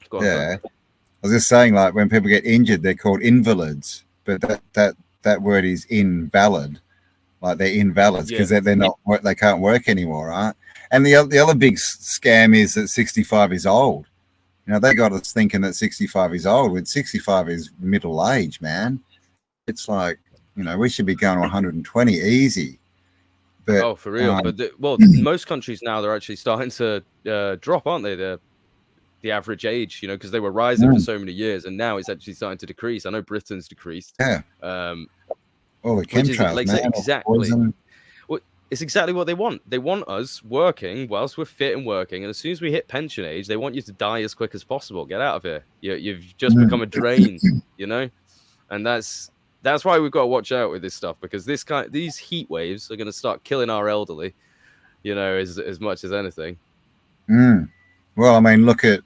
Go on, sorry. Yeah, I was just saying, like when people get injured, they're called invalids, but that word is invalid. Like they're invalids Yeah. because they're not they can't work anymore, right? And the other big scam is that 65 is old. You know, they got us thinking that 65 is old. When 65 is middle age, man. It's like, you know, we should be going to 120 easy. But Oh, for real. But most countries now, they're actually starting to drop, aren't they? The average age, you know, because they were rising for so many years, and now it's actually starting to decrease. I know Britain's decreased. yeah, all the Which is, chemtrails, like I say, man, all the exactly. poison. Well, it's exactly what they want. They want us working whilst we're fit and working, and as soon as we hit pension age, they want you to die as quick as possible. Get out of here. You've just become a drain, you know, and that's why we've got to watch out with this stuff, because these heat waves are going to start killing our elderly, you know, as much as anything. Well, I mean, look at,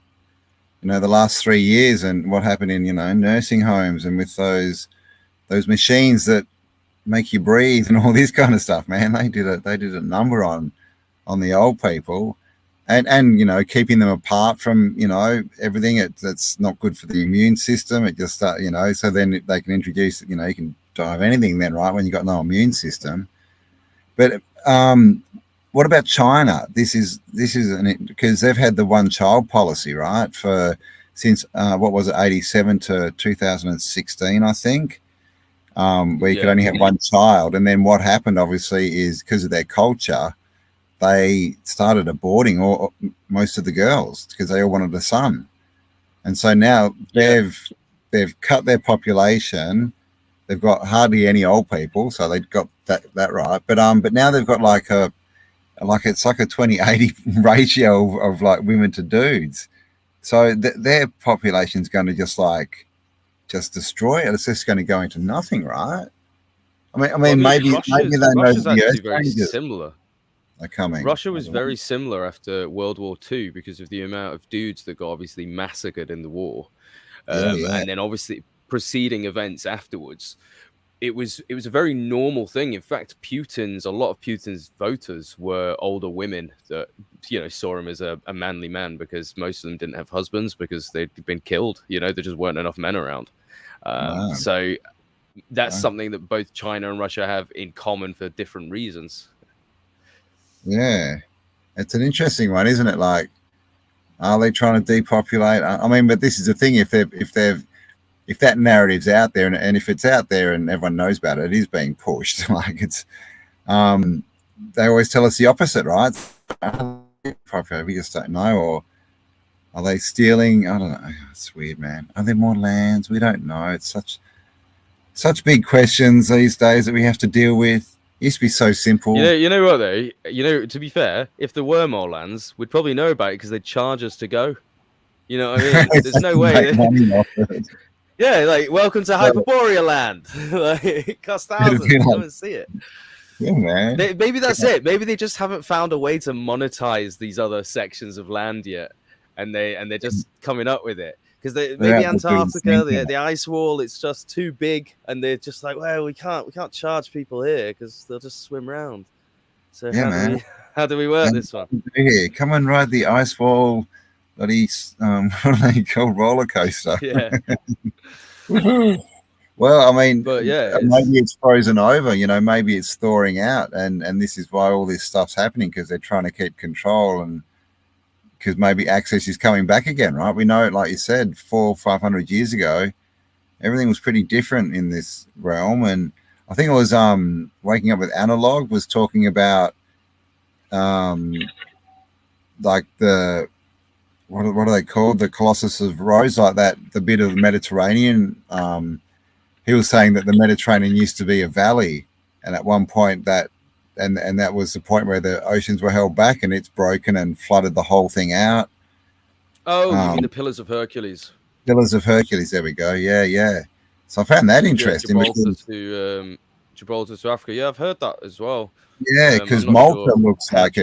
you know, the last 3 years and what happened in, you know, nursing homes and with those machines that make you breathe and all this kind of stuff, man. They did a number on the old people, and you know, keeping them apart from, you know, everything. That's not good for the immune system. It just you know, so then they can introduce, you know, you can die of anything then, right, when you've got no immune system. But what about China? This is because they've had the one child policy, right, for since what was it, 87 to 2016, I think, where you could only have one child. And then what happened, obviously, is because of their culture, they started aborting most of the girls because they all wanted a son. And so now they've cut their population. They've got hardly any old people, so they've got that right. But now they've got it's like a 20/80 ratio of like women to dudes. So their population's going to just destroy it. It's just going to go into nothing, right? I mean, maybe they know Russia's the actually very similar. are coming. Russia was very similar after World War II because of the amount of dudes that got obviously massacred in the war, and then obviously preceding events afterwards. It was a very normal thing. In fact, a lot of Putin's voters were older women that, you know, saw him as a manly man, because most of them didn't have husbands because they'd been killed. You know, there just weren't enough men around. Wow. So that's something that both China and Russia have in common for different reasons. Yeah, it's an interesting one, isn't it? Like, are they trying to depopulate? I mean, but this is the thing: if that narrative's out there, and if it's out there and everyone knows about it, it is being pushed. Like it's, they always tell us the opposite, right? We just don't know, or are they stealing? I don't know. It's weird, man. Are there more lands? We don't know. It's such big questions these days that we have to deal with. It used to be so simple. You know what though? You know, to be fair, if there were more lands, we'd probably know about it because they'd charge us to go. You know what I mean? There's no way. Yeah, like, welcome to Hyperborea land. Like, it costs thousands to come and see it. Yeah, man. Maybe that's it. Maybe they just haven't found a way to monetize these other sections of land yet, and they're just coming up with it. Because maybe Antarctica, the ice wall, it's just too big, and they're just like, well, we can't charge people here because they'll just swim around. So how do we work this one? Here, come and ride the ice wall. Bloody what are they called? Roller coaster. Yeah. Well, I mean, but yeah, maybe it's frozen over. You know, maybe it's thawing out, and this is why all this stuff's happening, because they're trying to keep control, and because maybe access is coming back again, right? We know, like you said, 400-500 years ago, everything was pretty different in this realm, and I think it was Waking Up with Analog was talking about like the what are they called? The Colossus of Rhodes, like that, the bit of the Mediterranean. He was saying that the Mediterranean used to be a valley, and at one point that was the point where the oceans were held back, and it's broken and flooded the whole thing out. Oh, you mean the Pillars of Hercules? Pillars of Hercules. There we go. Yeah. So I found that interesting. Gibraltar to Africa. Yeah, I've heard that as well. Yeah, because Malta looks like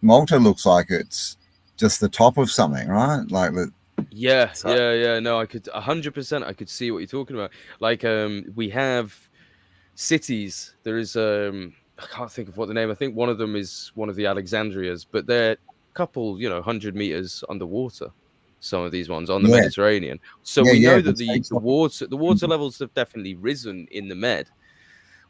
Malta looks like it's just the top of something, right? Like the. Yeah. No, I could 100%. I could see what you're talking about. Like, we have cities. There is I can't think of what the name. I think one of them is one of the Alexandrias, but they're a couple, 100 meters underwater. Some of these ones on the Mediterranean. So we know that the water levels have definitely risen in the Med.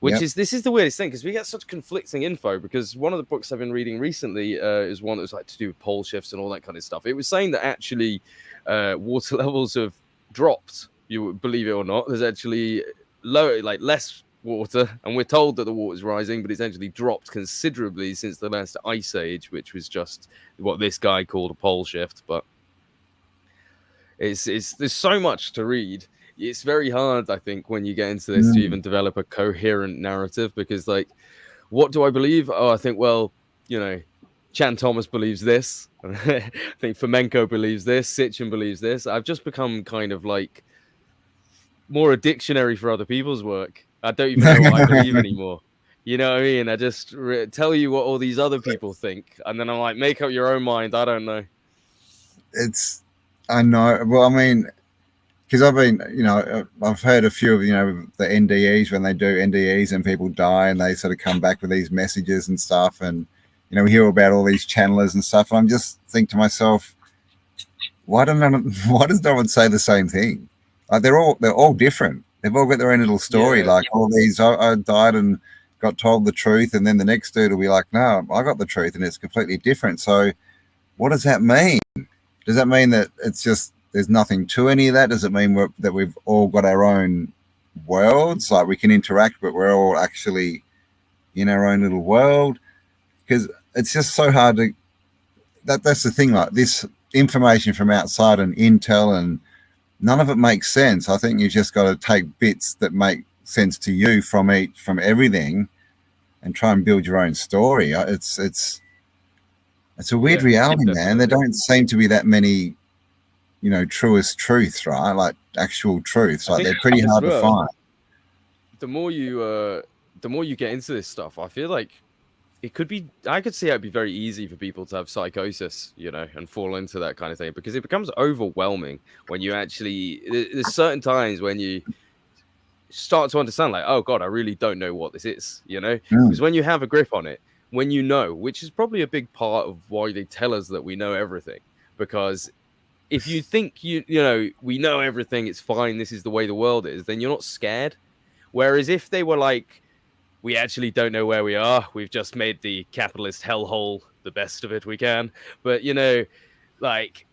This is the weirdest thing, because we get such conflicting info, because one of the books I've been reading recently is one that was like to do with pole shifts and all that kind of stuff. It was saying that actually water levels have dropped. You would believe it or not, there's actually less water, and we're told that the water is rising, but it's actually dropped considerably since the last ice age, which was just what this guy called a pole shift. But it's there's so much to read. It's very hard, I think, when you get into this to even develop a coherent narrative, because like, what do I believe? Oh, I think, well, Chan Thomas believes this. I think Fomenko believes this. Sitchin believes this. I've just become kind of like more a dictionary for other people's work. I don't even know what I believe anymore. You know what I mean? I just tell you what all these other people think, and then I'm like, make up your own mind. I don't know. I know. Well, I mean, because I've been, I've heard a few of, the NDEs, when they do NDEs and people die and they sort of come back with these messages and stuff. And, we hear about all these channelers and stuff. And I'm just think to myself, why does no one say the same thing? Like they're all different. They've all got their own little story. Yeah. Like all these, I died and got told the truth. And then the next dude will be like, no, I got the truth and it's completely different. So what does that mean? Does that mean that it's just, there's nothing to any of that? Does it mean that we've all got our own worlds? Like we can interact, but we're all actually in our own little world? Because it's just so hard to, that's the thing, like this information from outside and intel, and none of it makes sense. I think you've just got to take bits that make sense to you from everything and try and build your own story. It's a weird reality, man. There don't seem to be that many, truest truths, right? Like actual truths. Like they're pretty hard to find. The more you get into this stuff, I feel like I could see how it'd be very easy for people to have psychosis, and fall into that kind of thing, because it becomes overwhelming when you actually, there's certain times when you start to understand, like, oh God, I really don't know what this is, because when you have a grip on it, when which is probably a big part of why they tell us that we know everything, because if you think we know everything, it's fine, this is the way the world is, then you're not scared. Whereas if they were like, we actually don't know where we are, we've just made the capitalist hellhole the best of it we can, but like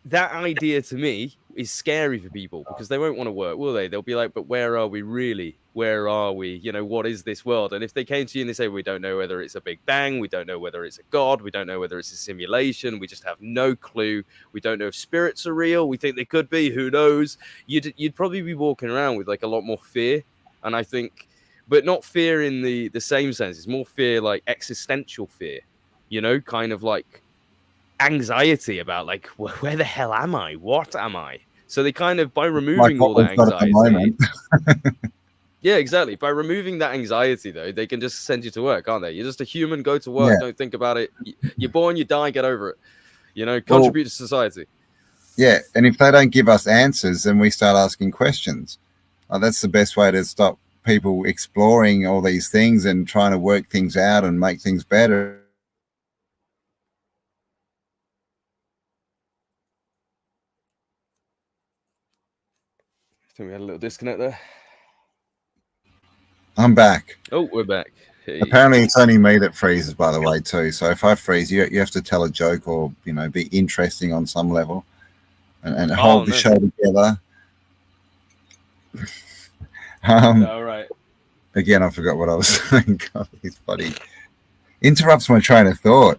that idea to me is scary for people, because they won't want to work, will they? They'll be like, but where are we really? Where are we? What is this world? And if they came to you and they say, we don't know whether it's a big bang, we don't know whether it's a god, we don't know whether it's a simulation, we just have no clue, we don't know if spirits are real, we think they could be, who knows? You'd probably be walking around with like a lot more fear. And I think, but not fear in the same sense, it's more fear, like existential fear, kind of like anxiety about like, where the hell am I? What am I? So they kind of, by removing all that anxiety, yeah, exactly. By removing that anxiety, though, they can just send you to work, aren't they? You're just a human, go to work, don't think about it. You're born, you die, get over it. Contribute to society. Yeah, and if they don't give us answers, then we start asking questions. That's the best way to stop people exploring all these things and trying to work things out and make things better. I think we had a little disconnect there. I'm back. Oh, we're back. Hey. Apparently it's only me that freezes, by the way, too. So if I freeze, you have to tell a joke or, be interesting on some level and hold the show together. All right. Again, I forgot what I was saying. God, he's funny. Interrupts my train of thought.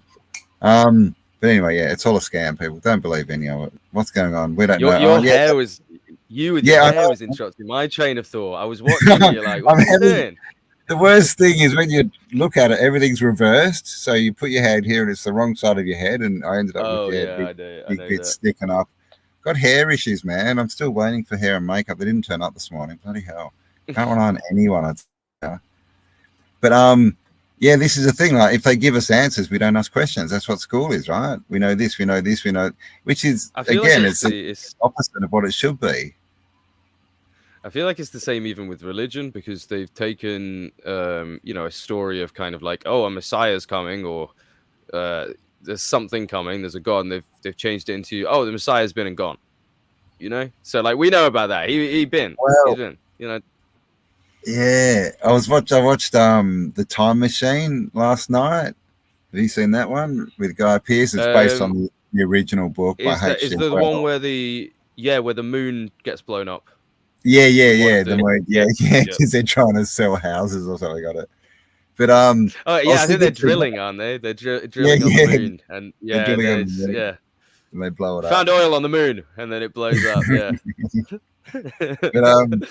But anyway, yeah, it's all a scam, people. Don't believe any of it. What's going on? We don't know. Your hair was... your hair was interrupting my train of thought. I was watching you, like, what are you doing? The worst thing is when you look at it, everything's reversed. So you put your hand here and it's the wrong side of your head. And I ended up with big bits sticking up. Got hair issues, man. I'm still waiting for hair and makeup. They didn't turn up this morning. Bloody hell. Can't rely on anyone. But this is the thing. Like, if they give us answers, we don't ask questions. That's what school is, right? We know this, we know this, we know, which is, again, like it's the opposite of what it should be. I feel like it's the same even with religion, because they've taken, a story of kind of like, oh, a Messiah's coming, or there's something coming, there's a God, and they've changed it into, oh, the Messiah's been and gone. So like we know about that. He's been. Well, yeah, I watched The Time Machine last night. Have you seen that one with Guy Pearce? It's based on the original book by H.G. Is there the one where the moon gets blown up? Yeah, because they're trying to sell houses or something. Got it. But oh yeah, I think they're drilling, aren't they? They're drilling on the moon, and and they blow it up. Found oil on the moon, and then it blows up. Yeah. But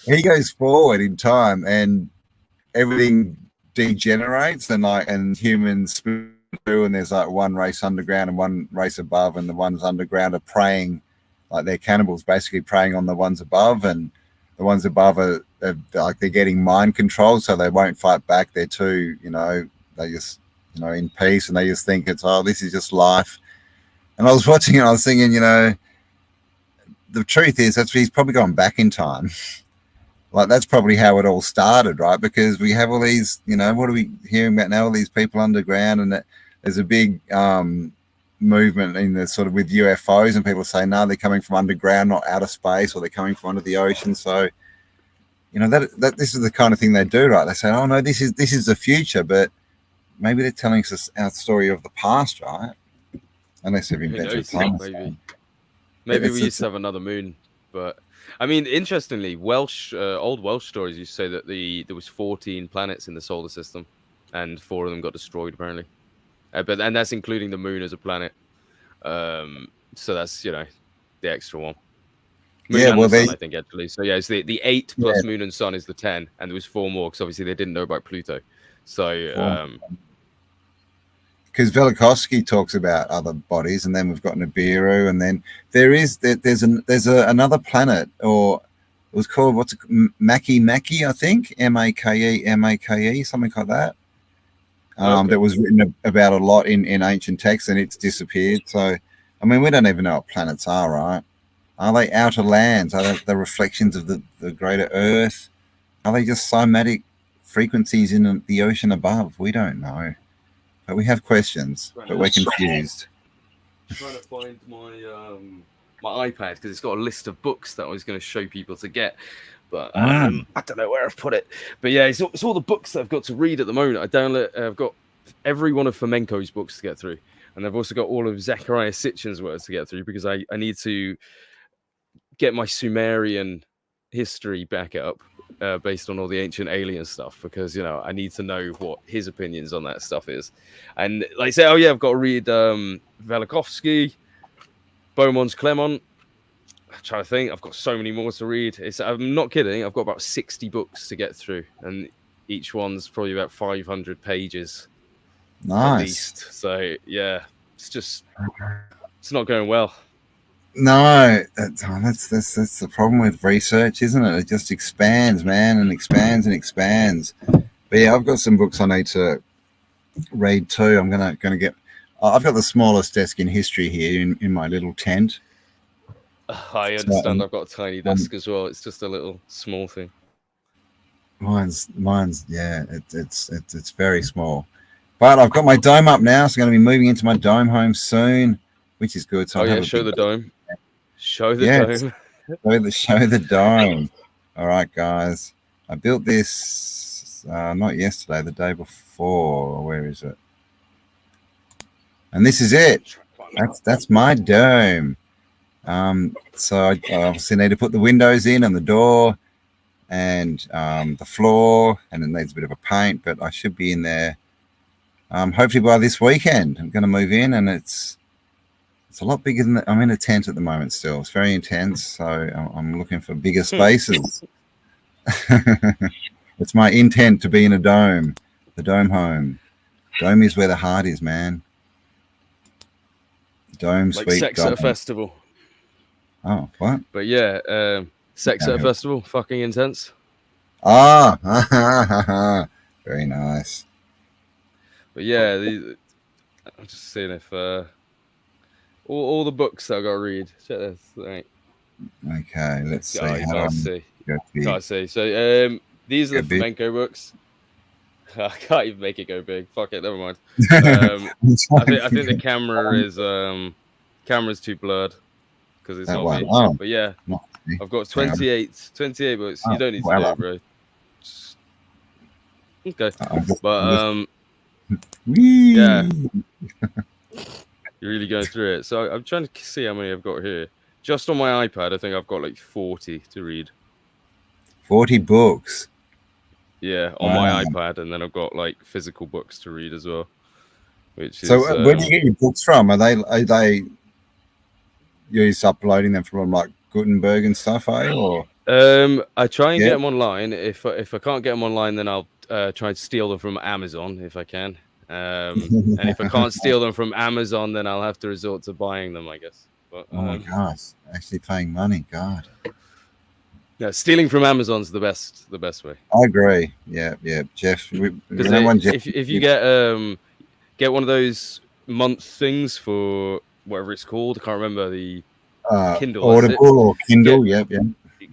he goes forward in time, and everything degenerates, and humans split through, and there's like one race underground and one race above, and the ones underground are preying, like they're cannibals, basically preying on the ones above, and the ones above are like they're getting mind control, so they won't fight back. They're too, they just, in peace, and they just think this is just life. And I was watching it, I was thinking, the truth is he's probably gone back in time. Like that's probably how it all started, right? Because we have all these, what are we hearing about now? All these people underground, and there's a big movement in the sort of with UFOs, and people say, no, they're coming from underground, not outer space, or they're coming from under the ocean. So, that this is the kind of thing they do, right? They say, oh no, this is the future, but maybe they're telling us our story of the past, right? Unless they've invented time. Maybe we used to have another moon, but I mean, interestingly, old Welsh stories used to say that there was 14 planets in the solar system, and 4 of them got destroyed apparently. And that's including the moon as a planet. So that's the extra one. Moon and the sun, I think, actually. So yeah, it's the 8 plus moon and sun is the 10, and there was 4 more because obviously they didn't know about Pluto. So because Velikovsky talks about other bodies, and then we've got Nibiru, and then there's another planet, or it was called Maki, I think, Make, something like that. Okay. That was written about a lot in ancient texts, and it's disappeared. So, I mean, we don't even know what planets are, right? Are they outer lands? Are they the reflections of the greater Earth? Are they just cymatic frequencies in the ocean above? We don't know. But we have questions, but we're confused. I'm trying to find my iPad, because it's got a list of books that I was going to show people to get, but I don't know where I've put it. But yeah, it's all the books that I've got to read at the moment. I've got every one of Fomenko's books to get through, and I've also got all of Zechariah Sitchin's works to get through, because I need to get my Sumerian history back up. Based on all the ancient alien stuff, because I need to know what his opinions on that stuff is. And like I say, I've got to read Velikovsky, Beaumont's Clement. I'm trying to think, I've got so many more to read. I'm not kidding, I've got about 60 books to get through, and each one's probably about 500 pages. Nice. At least. So yeah, it's not going well. No, that's the problem with research, isn't it? It just expands, man, and expands and expands. But yeah, I've got some books I need to read too. I'm gonna get. I've got the smallest desk in history here in my little tent. I understand. I've got a tiny desk as well. It's just a little small thing. Mine's yeah. It's very small, but I've got my dome up now, so I'm going to be moving into my dome home soon, which is good. So show the dome. Show the dome. Show the dome. All right, guys. I built this not yesterday, the day before. Where is it? And this is it. That's my dome. So I obviously need to put the windows in and the door and the floor, and it needs a bit of a paint, but I should be in there hopefully by this weekend. I'm going to move in, and it's a lot bigger than I'm in a tent at the moment still. It's very intense, so I'm looking for bigger spaces. It's my intent to be in a dome, the dome home. Dome is where the heart is, man. Dome, like sweet sex dome. At a festival. Oh, what? But yeah, sex at a festival, fucking intense. Ah, very nice. But yeah, I'm just seeing if all the books that I got to read. Check this. Right. Okay, let's see. Let's see. Can't say. So these are the big. flamenco books. I can't even make it go big. Fuck it, never mind. I think the camera's too blurred because it's that not one. me. Oh, But yeah, not me. I've got Hang on. 28 books. Oh, You don't need to well, do it, bro. Okay. I'm But whee! yeah, you're really going through it. So I'm trying to see how many I've got here. Just on my iPad, I think I've got like 40 to read. 40 books. Yeah, on my iPad, and then I've got like physical books to read as well. Which is So where do you get your books from? Are they you're just uploading them from like Gutenberg and stuff, or? I try and get them online. If I can't get them online, then I'll try and steal them from Amazon if I can. And if I can't steal them from Amazon, then I'll have to resort to buying them, I guess. But, oh my gosh, actually paying money, God. Yeah, stealing from Amazon's the best way. I agree. Yeah, Jeff. If you get one of those month things for whatever it's called, I can't remember, the Kindle, Audible or Kindle. Yeah.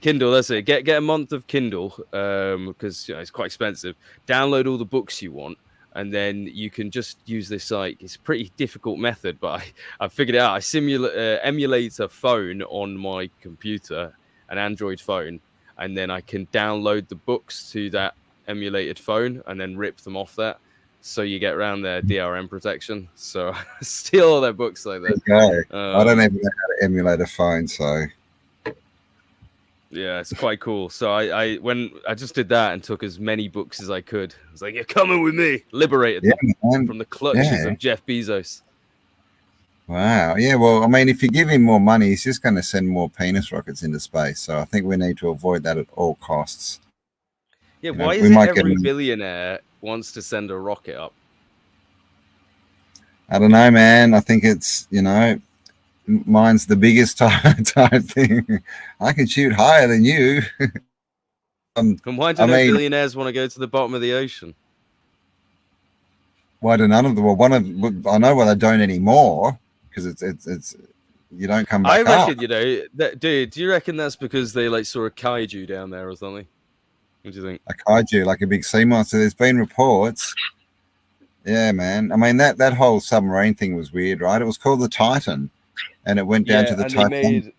Kindle, that's it. Get a month of Kindle because it's quite expensive. Download all the books you want, and then you can just use this site. It's a pretty difficult method, but I figured it out. I emulate a phone on my computer, an Android phone, and then I can download the books to that emulated phone and then rip them off that. So you get around their DRM protection. So I steal all their books like that. Okay. I don't even know how to emulate a phone, so. Yeah, it's quite cool. So when I just did that and took as many books as I could. I was like, "You're coming with me!" Liberated them from the clutches of Jeff Bezos. Wow. Yeah. Well, I mean, if you give him more money, he's just going to send more penis rockets into space. So I think we need to avoid that at all costs. Yeah. Why is it every billionaire wants to send a rocket up? I don't know, man. I think it's mine's the biggest type thing. I can shoot higher than you. And why do billionaires want to go to the bottom of the ocean? Why do none of them? Well, I know why they don't anymore, because it's you don't come back. I reckon, dude. Do you reckon that's because they like saw a kaiju down there or something? What do you think? A kaiju, like a big sea monster. There's been reports. Yeah, man. I mean that whole submarine thing was weird, right? It was called the Titan, and it went down to the Titan.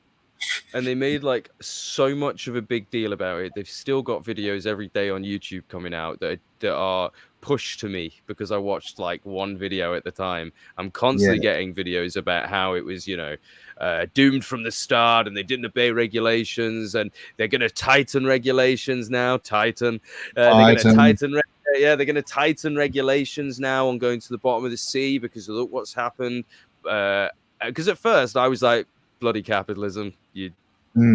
And they made like so much of a big deal about it. They've still got videos every day on YouTube coming out that are pushed to me because I watched like one video at the time. I'm constantly getting videos about how it was, doomed from the start and they didn't obey regulations and they're going to tighten regulations now. They're going to tighten regulations now on going to the bottom of the sea because look what's happened. Because at first I was like, bloody capitalism, you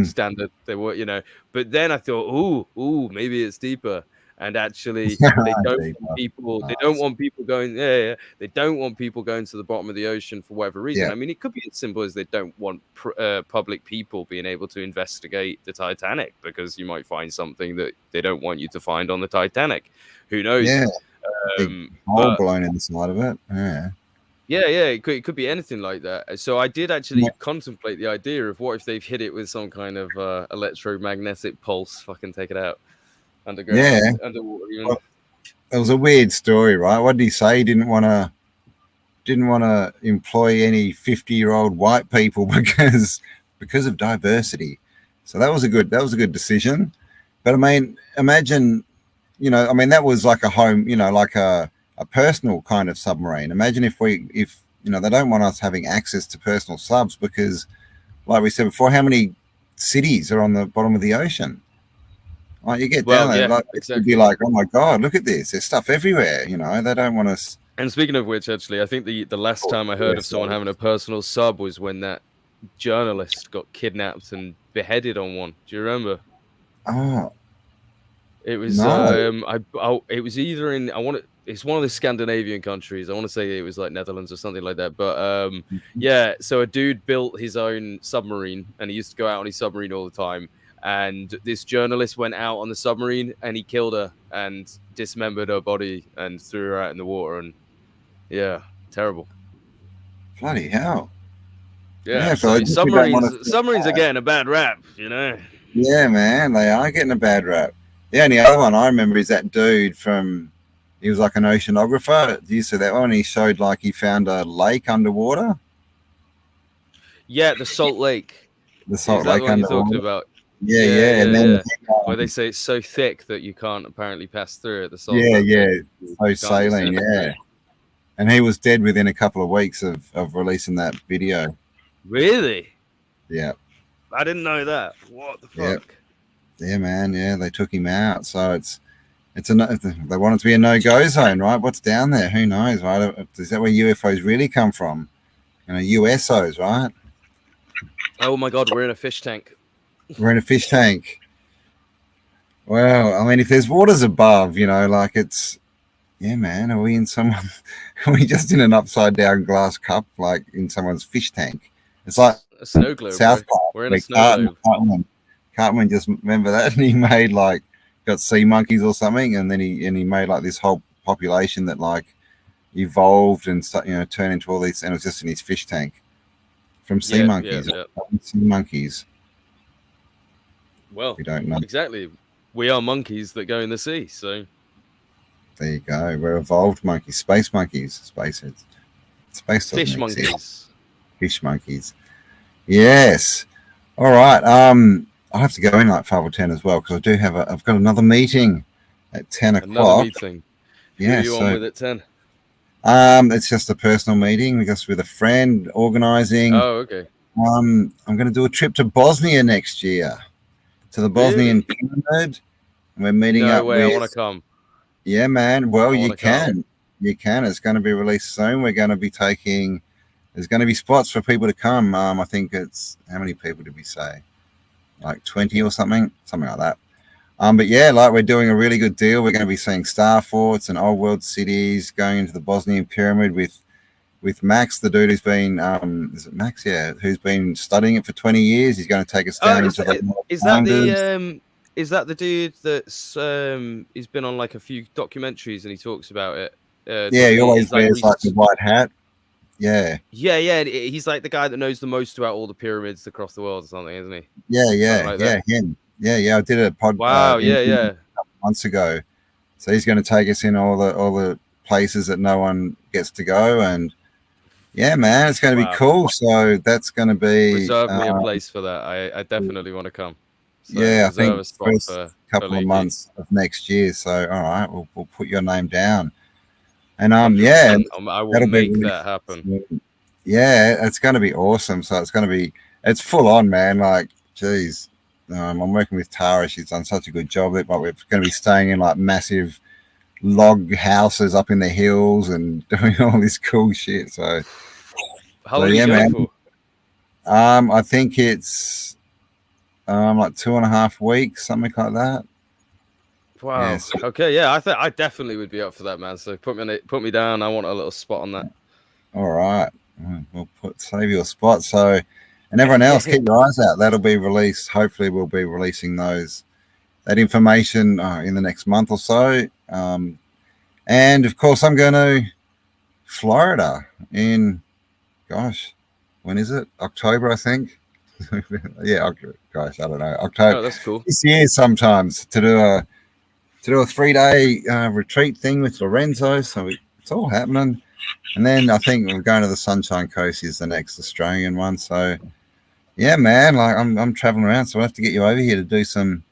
standard. They were, but then I thought, ooh, maybe it's deeper. And actually, they don't want people. They don't want people going. They don't want people going to the bottom of the ocean for whatever reason. Yeah. I mean, it could be as simple as they don't want public people being able to investigate the Titanic because you might find something that they don't want you to find on the Titanic. Who knows? Yeah, hole blown in the side of it. Yeah, it could be anything like that. So I did actually contemplate the idea of what if they've hit it with some kind of electromagnetic pulse, fucking take it out underground, underwater. Even. Well, it was a weird story, right? What did he say? He didn't want to employ any 50-year-old white people because of diversity. So that was a good decision. But I mean, imagine, that was like a home, like a personal kind of submarine. Imagine if they don't want us having access to personal subs because, like we said before, how many cities are on the bottom of the ocean? Like you get down there, it'd be like, oh my God, look at this! There's stuff everywhere. They don't want us. And speaking of which, actually, I think the last time I heard of someone having a personal sub was when that journalist got kidnapped and beheaded on one. Do you remember? Oh, it was it was either in it's one of the Scandinavian countries. I want to say it was like Netherlands or something like that. But so a dude built his own submarine and he used to go out on his submarine all the time. And this journalist went out on the submarine and he killed her and dismembered her body and threw her out in the water. And terrible. Bloody hell. Yeah, so submarines are getting a bad rap, Yeah, man, they are getting a bad rap. The only other one I remember is that dude from. He was like an oceanographer. Do you see that one? He showed like he found a lake underwater, Yeah, the Salt Lake. the Is Salt that the Lake one you're talking underwater. about? Yeah, Yeah, yeah, and yeah, then yeah. Where they say it's so thick that you can't apparently pass through it. The salt's yeah, that thick. yeah, so You can't be saline, sailing through yeah. it. And he was dead within a couple of weeks of releasing that video. Really? Yeah, I didn't know that. What the yeah, fuck? yeah, man. Yeah, they took him out. So it's they want it to be a no-go zone, right? What's down there? Who knows, right? Is that where UFOs really come from? USOs, right? Oh my god, we're in a fish tank. We're in a fish tank. Well, I mean, if there's waters above, like yeah, man. Are we in someone? Are we just in an upside down glass cup, like in someone's fish tank? It's like A snow globe, bro. South Park, We're in a where snow globe. Cartman just remember that, and he made like got sea monkeys or something, and then he made like this whole population that like evolved and turned into all these, and it was just in his fish tank from sea Yeah, yeah, monkeys, yeah. sea monkeys. Well, We don't know. exactly. We are monkeys that go in the sea, so There you go. We're evolved monkeys, space monkeys, space doesn't fish exist. monkeys. Fish monkeys. Yes. All right. I'll have to go in like 5 or 10 as well because I've got another meeting at 10 Another o'clock. meeting. Yeah. Who are you on with at 10? It's just a personal meeting, just with a friend organizing. Oh, okay. I'm going to do a trip to Bosnia next year, to the Bosnian Really? pyramid. We're meeting No up way. I with. want to come. Yeah, man. Well, I you want to come. can. You can. It's going to be released soon. We're going to be taking. There's going to be spots for people to come. I think it's how many people did we say? Like 20 or something like that. But yeah, like we're doing a really good deal. We're going to be seeing star forts and old world cities, going into the Bosnian pyramid with Max, the dude who's been is it Max? Yeah, who's been studying it for 20 years. He's going to take us down into the is that the dude that's he's been on like a few documentaries and he talks about it? Yeah, he always wears like the white hat. Yeah. Yeah. He's like the guy that knows the most about all the pyramids across the world or something, isn't he? Yeah, him. Yeah. I did a pod. Wow. A couple months ago. So he's going to take us in all the places that no one gets to go, and yeah, man, it's going to be cool. So that's going to be reserve me a place for that. I definitely want to come. So yeah, I think a spot first for couple of months of next year. So all right, we'll put your name down, and yeah, I will make that happen. Yeah, it's going to be awesome. So it's full on, man. Like, geez, I'm working with Tara. She's done such a good job. We're going to be staying in like massive log houses up in the hills and doing all this cool shit. So how long are you going for? I think it's like 2.5 weeks, something like that. Wow. Yes. Okay. Yeah, I definitely would be up for that, man. So put me down. I want a little spot on that. All right, we'll save your spot. So, and everyone else, keep your eyes out. That'll be released. Hopefully, we'll be releasing that information in the next month or so. And of course, I'm going to Florida in, gosh, when is it? October, I think. Yeah, gosh, I don't know. October. Oh, that's cool. This year, sometimes to do a 3-day retreat thing with Lorenzo. So it's all happening. And then I think we're going to the Sunshine Coast is the next Australian one. So yeah, man, like I'm traveling around, so I have to get you over here to do some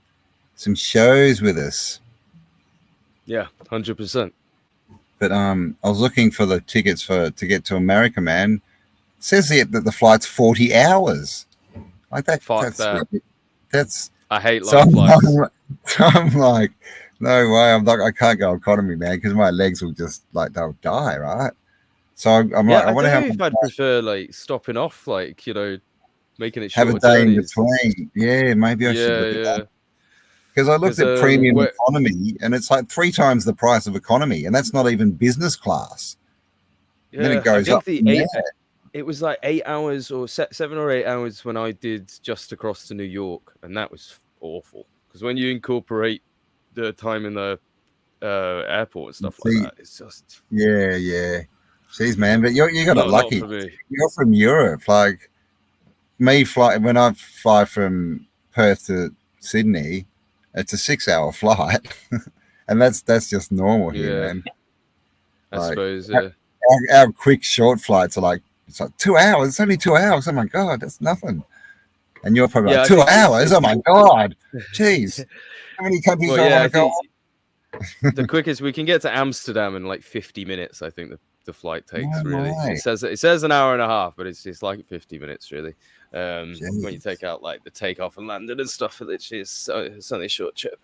shows with us. Yeah, 100%. But I was looking for the tickets to get to America, man. It says here that the flight's 40 hours. Like that. That's I hate long flights. I'm like, no way. I can't go economy, man, because my legs will just like they'll die, right? So I wonder how. If I'd prefer like stopping off, like making it have shorter a day journeys. in between. Yeah, maybe I should look at that. Because I looked at premium economy, and it's like 3 times the price of economy, and that's not even business class. Yeah, then it goes up. It was like 8 hours or 7 or 8 hours when I did just across to New York, and that was awful. Because when you incorporate the time in the airport and stuff like that, it's just yeah. Jeez, man, but you got it lucky. You're from Europe, like me. When I fly from Perth to Sydney, it's a 6-hour flight, and that's just normal here, man. I suppose. Our quick short flights are like, it's like 2 hours. It's only 2 hours. Oh my god, that's nothing. And you're probably like 2 hours. Oh my god, jeez. How many countries do I want to go? The quickest we can get to Amsterdam in like 50 minutes. I think the flight takes really. It says an hour and a half, but it's like 50 minutes really. When you take out like the takeoff and landing and stuff, it's only a short trip.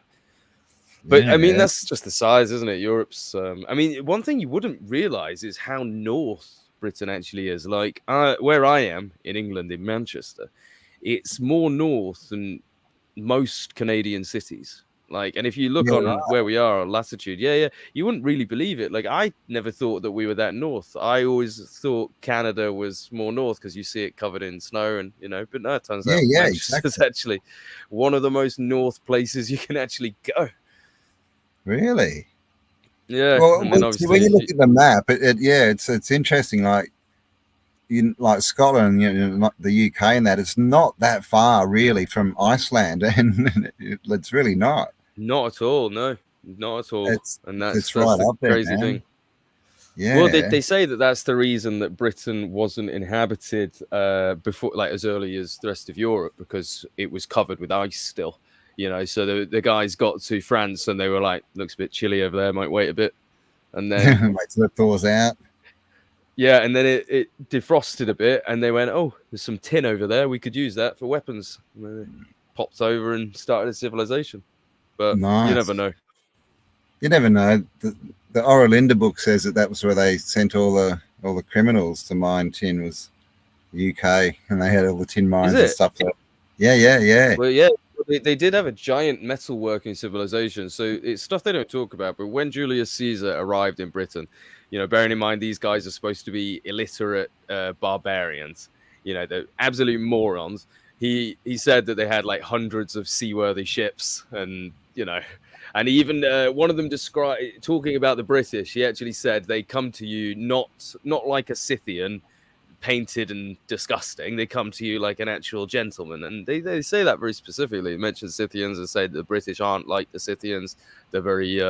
But I mean, that's just the size, isn't it? Europe's. I mean, one thing you wouldn't realize is how north Britain actually is. Like where I am in England, in Manchester, it's more north than most Canadian cities. Like, and if you look on where we are on latitude, you wouldn't really believe it. Like, I never thought that we were that north. I always thought Canada was more north because you see it covered in snow, and but no, it turns out Manchester's actually one of the most north places you can actually go. Really? Yeah. Well, and then obviously, when you look at the map, it's interesting. Like in Scotland, like the UK, and that it's not that far really from Iceland, and it's really not. Not at all. No, not at all. That's right the up there, crazy thing. Yeah. Well, they say that that's the reason that Britain wasn't inhabited before, like as early as the rest of Europe, because it was covered with ice still. So the guys got to France and they were like, looks a bit chilly over there, might wait a bit. And then wait till it thaws out. Yeah, and then it defrosted a bit and they went, oh, there's some tin over there. We could use that for weapons. And they popped over and started a civilization. But you never know. You never know. The Orelinda book says that was where they sent all the criminals to mine tin, was the UK, and they had all the tin mines and stuff there. Yeah. Well, yeah. They did have a giant metalworking civilization, so it's stuff they don't talk about. But when Julius Caesar arrived in Britain, bearing in mind these guys are supposed to be illiterate barbarians, they're absolute morons. He said that they had like hundreds of seaworthy ships, and and even one of them talking about the British. He actually said they come to you not like a Scythian, painted and disgusting. They come to you like an actual gentleman, and they say that very specifically. They mention Scythians and say that the British aren't like the Scythians. They're very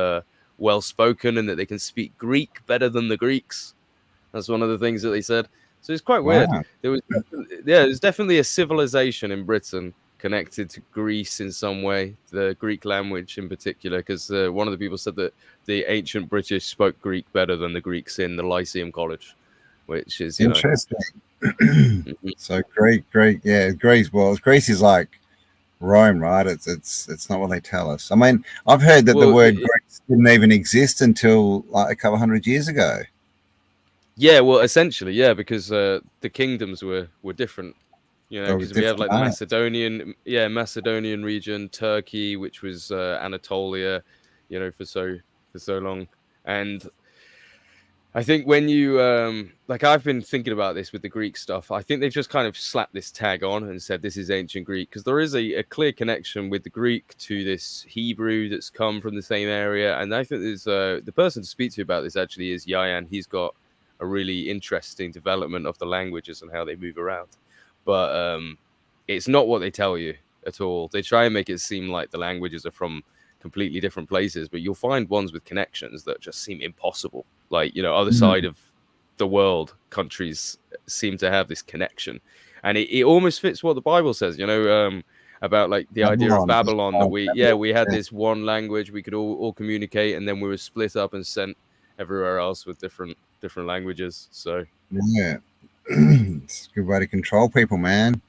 well spoken, and that they can speak Greek better than the Greeks. That's one of the things that they said. So it's quite weird. There's definitely a civilization in Britain connected to Greece in some way, the Greek language in particular, because one of the people said that the ancient British spoke Greek better than the Greeks in the Lyceum College, which is interesting. So Greek, yeah, Greece. Well, Greece is like Rome, right? It's not what they tell us. I mean, I've heard that the word Greece didn't even exist until like a couple hundred years ago. Yeah, well, essentially, yeah, because the kingdoms were different. Because we have like the Macedonian region, Turkey, which was Anatolia, for so long. And I think when you I've been thinking about this with the Greek stuff. I think they've just kind of slapped this tag on and said this is ancient Greek, because there is a clear connection with the Greek to this Hebrew that's come from the same area. And I think there's the person to speak to about this actually is Yayan. He's got a really interesting development of the languages and how they move around. But it's not what they tell you at all. They try and make it seem like the languages are from completely different places, but you'll find ones with connections that just seem impossible. Like, other side of the world, countries seem to have this connection. And it almost fits what the Bible says, about like the idea of Babylon, that we had this one language, we could all communicate, and then we were split up and sent everywhere else with different languages. So yeah. It's a good way to control people, man.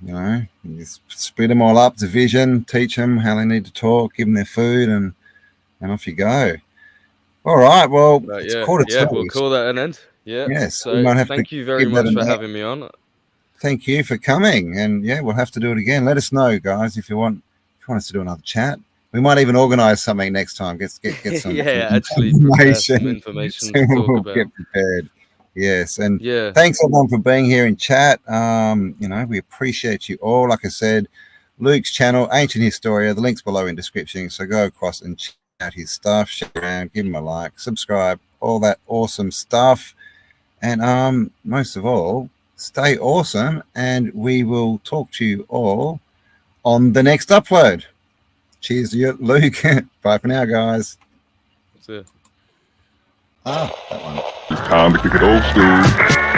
You just split them all up, division, teach them how they need to talk, give them their food, and off you go. All right, well, it's quarter to. We'll call that an end. Yeah. Yes. So thank you very much for having me on. Thank you for coming, and we'll have to do it again. Let us know, guys, if you want us to do another chat. We might even organize something next time. Get some information to talk about. Get prepared. Yes, and thanks everyone for being here in chat. We appreciate you all. Like I said, Luke's channel, Ancient Historia, the link's below in description. So go across and check his stuff, share around, give him a like, subscribe, all that awesome stuff. And most of all, stay awesome, and we will talk to you all on the next upload. Cheers to you, Luke. Bye for now, guys. That's it. Ah, that one. It's time to kick it old school.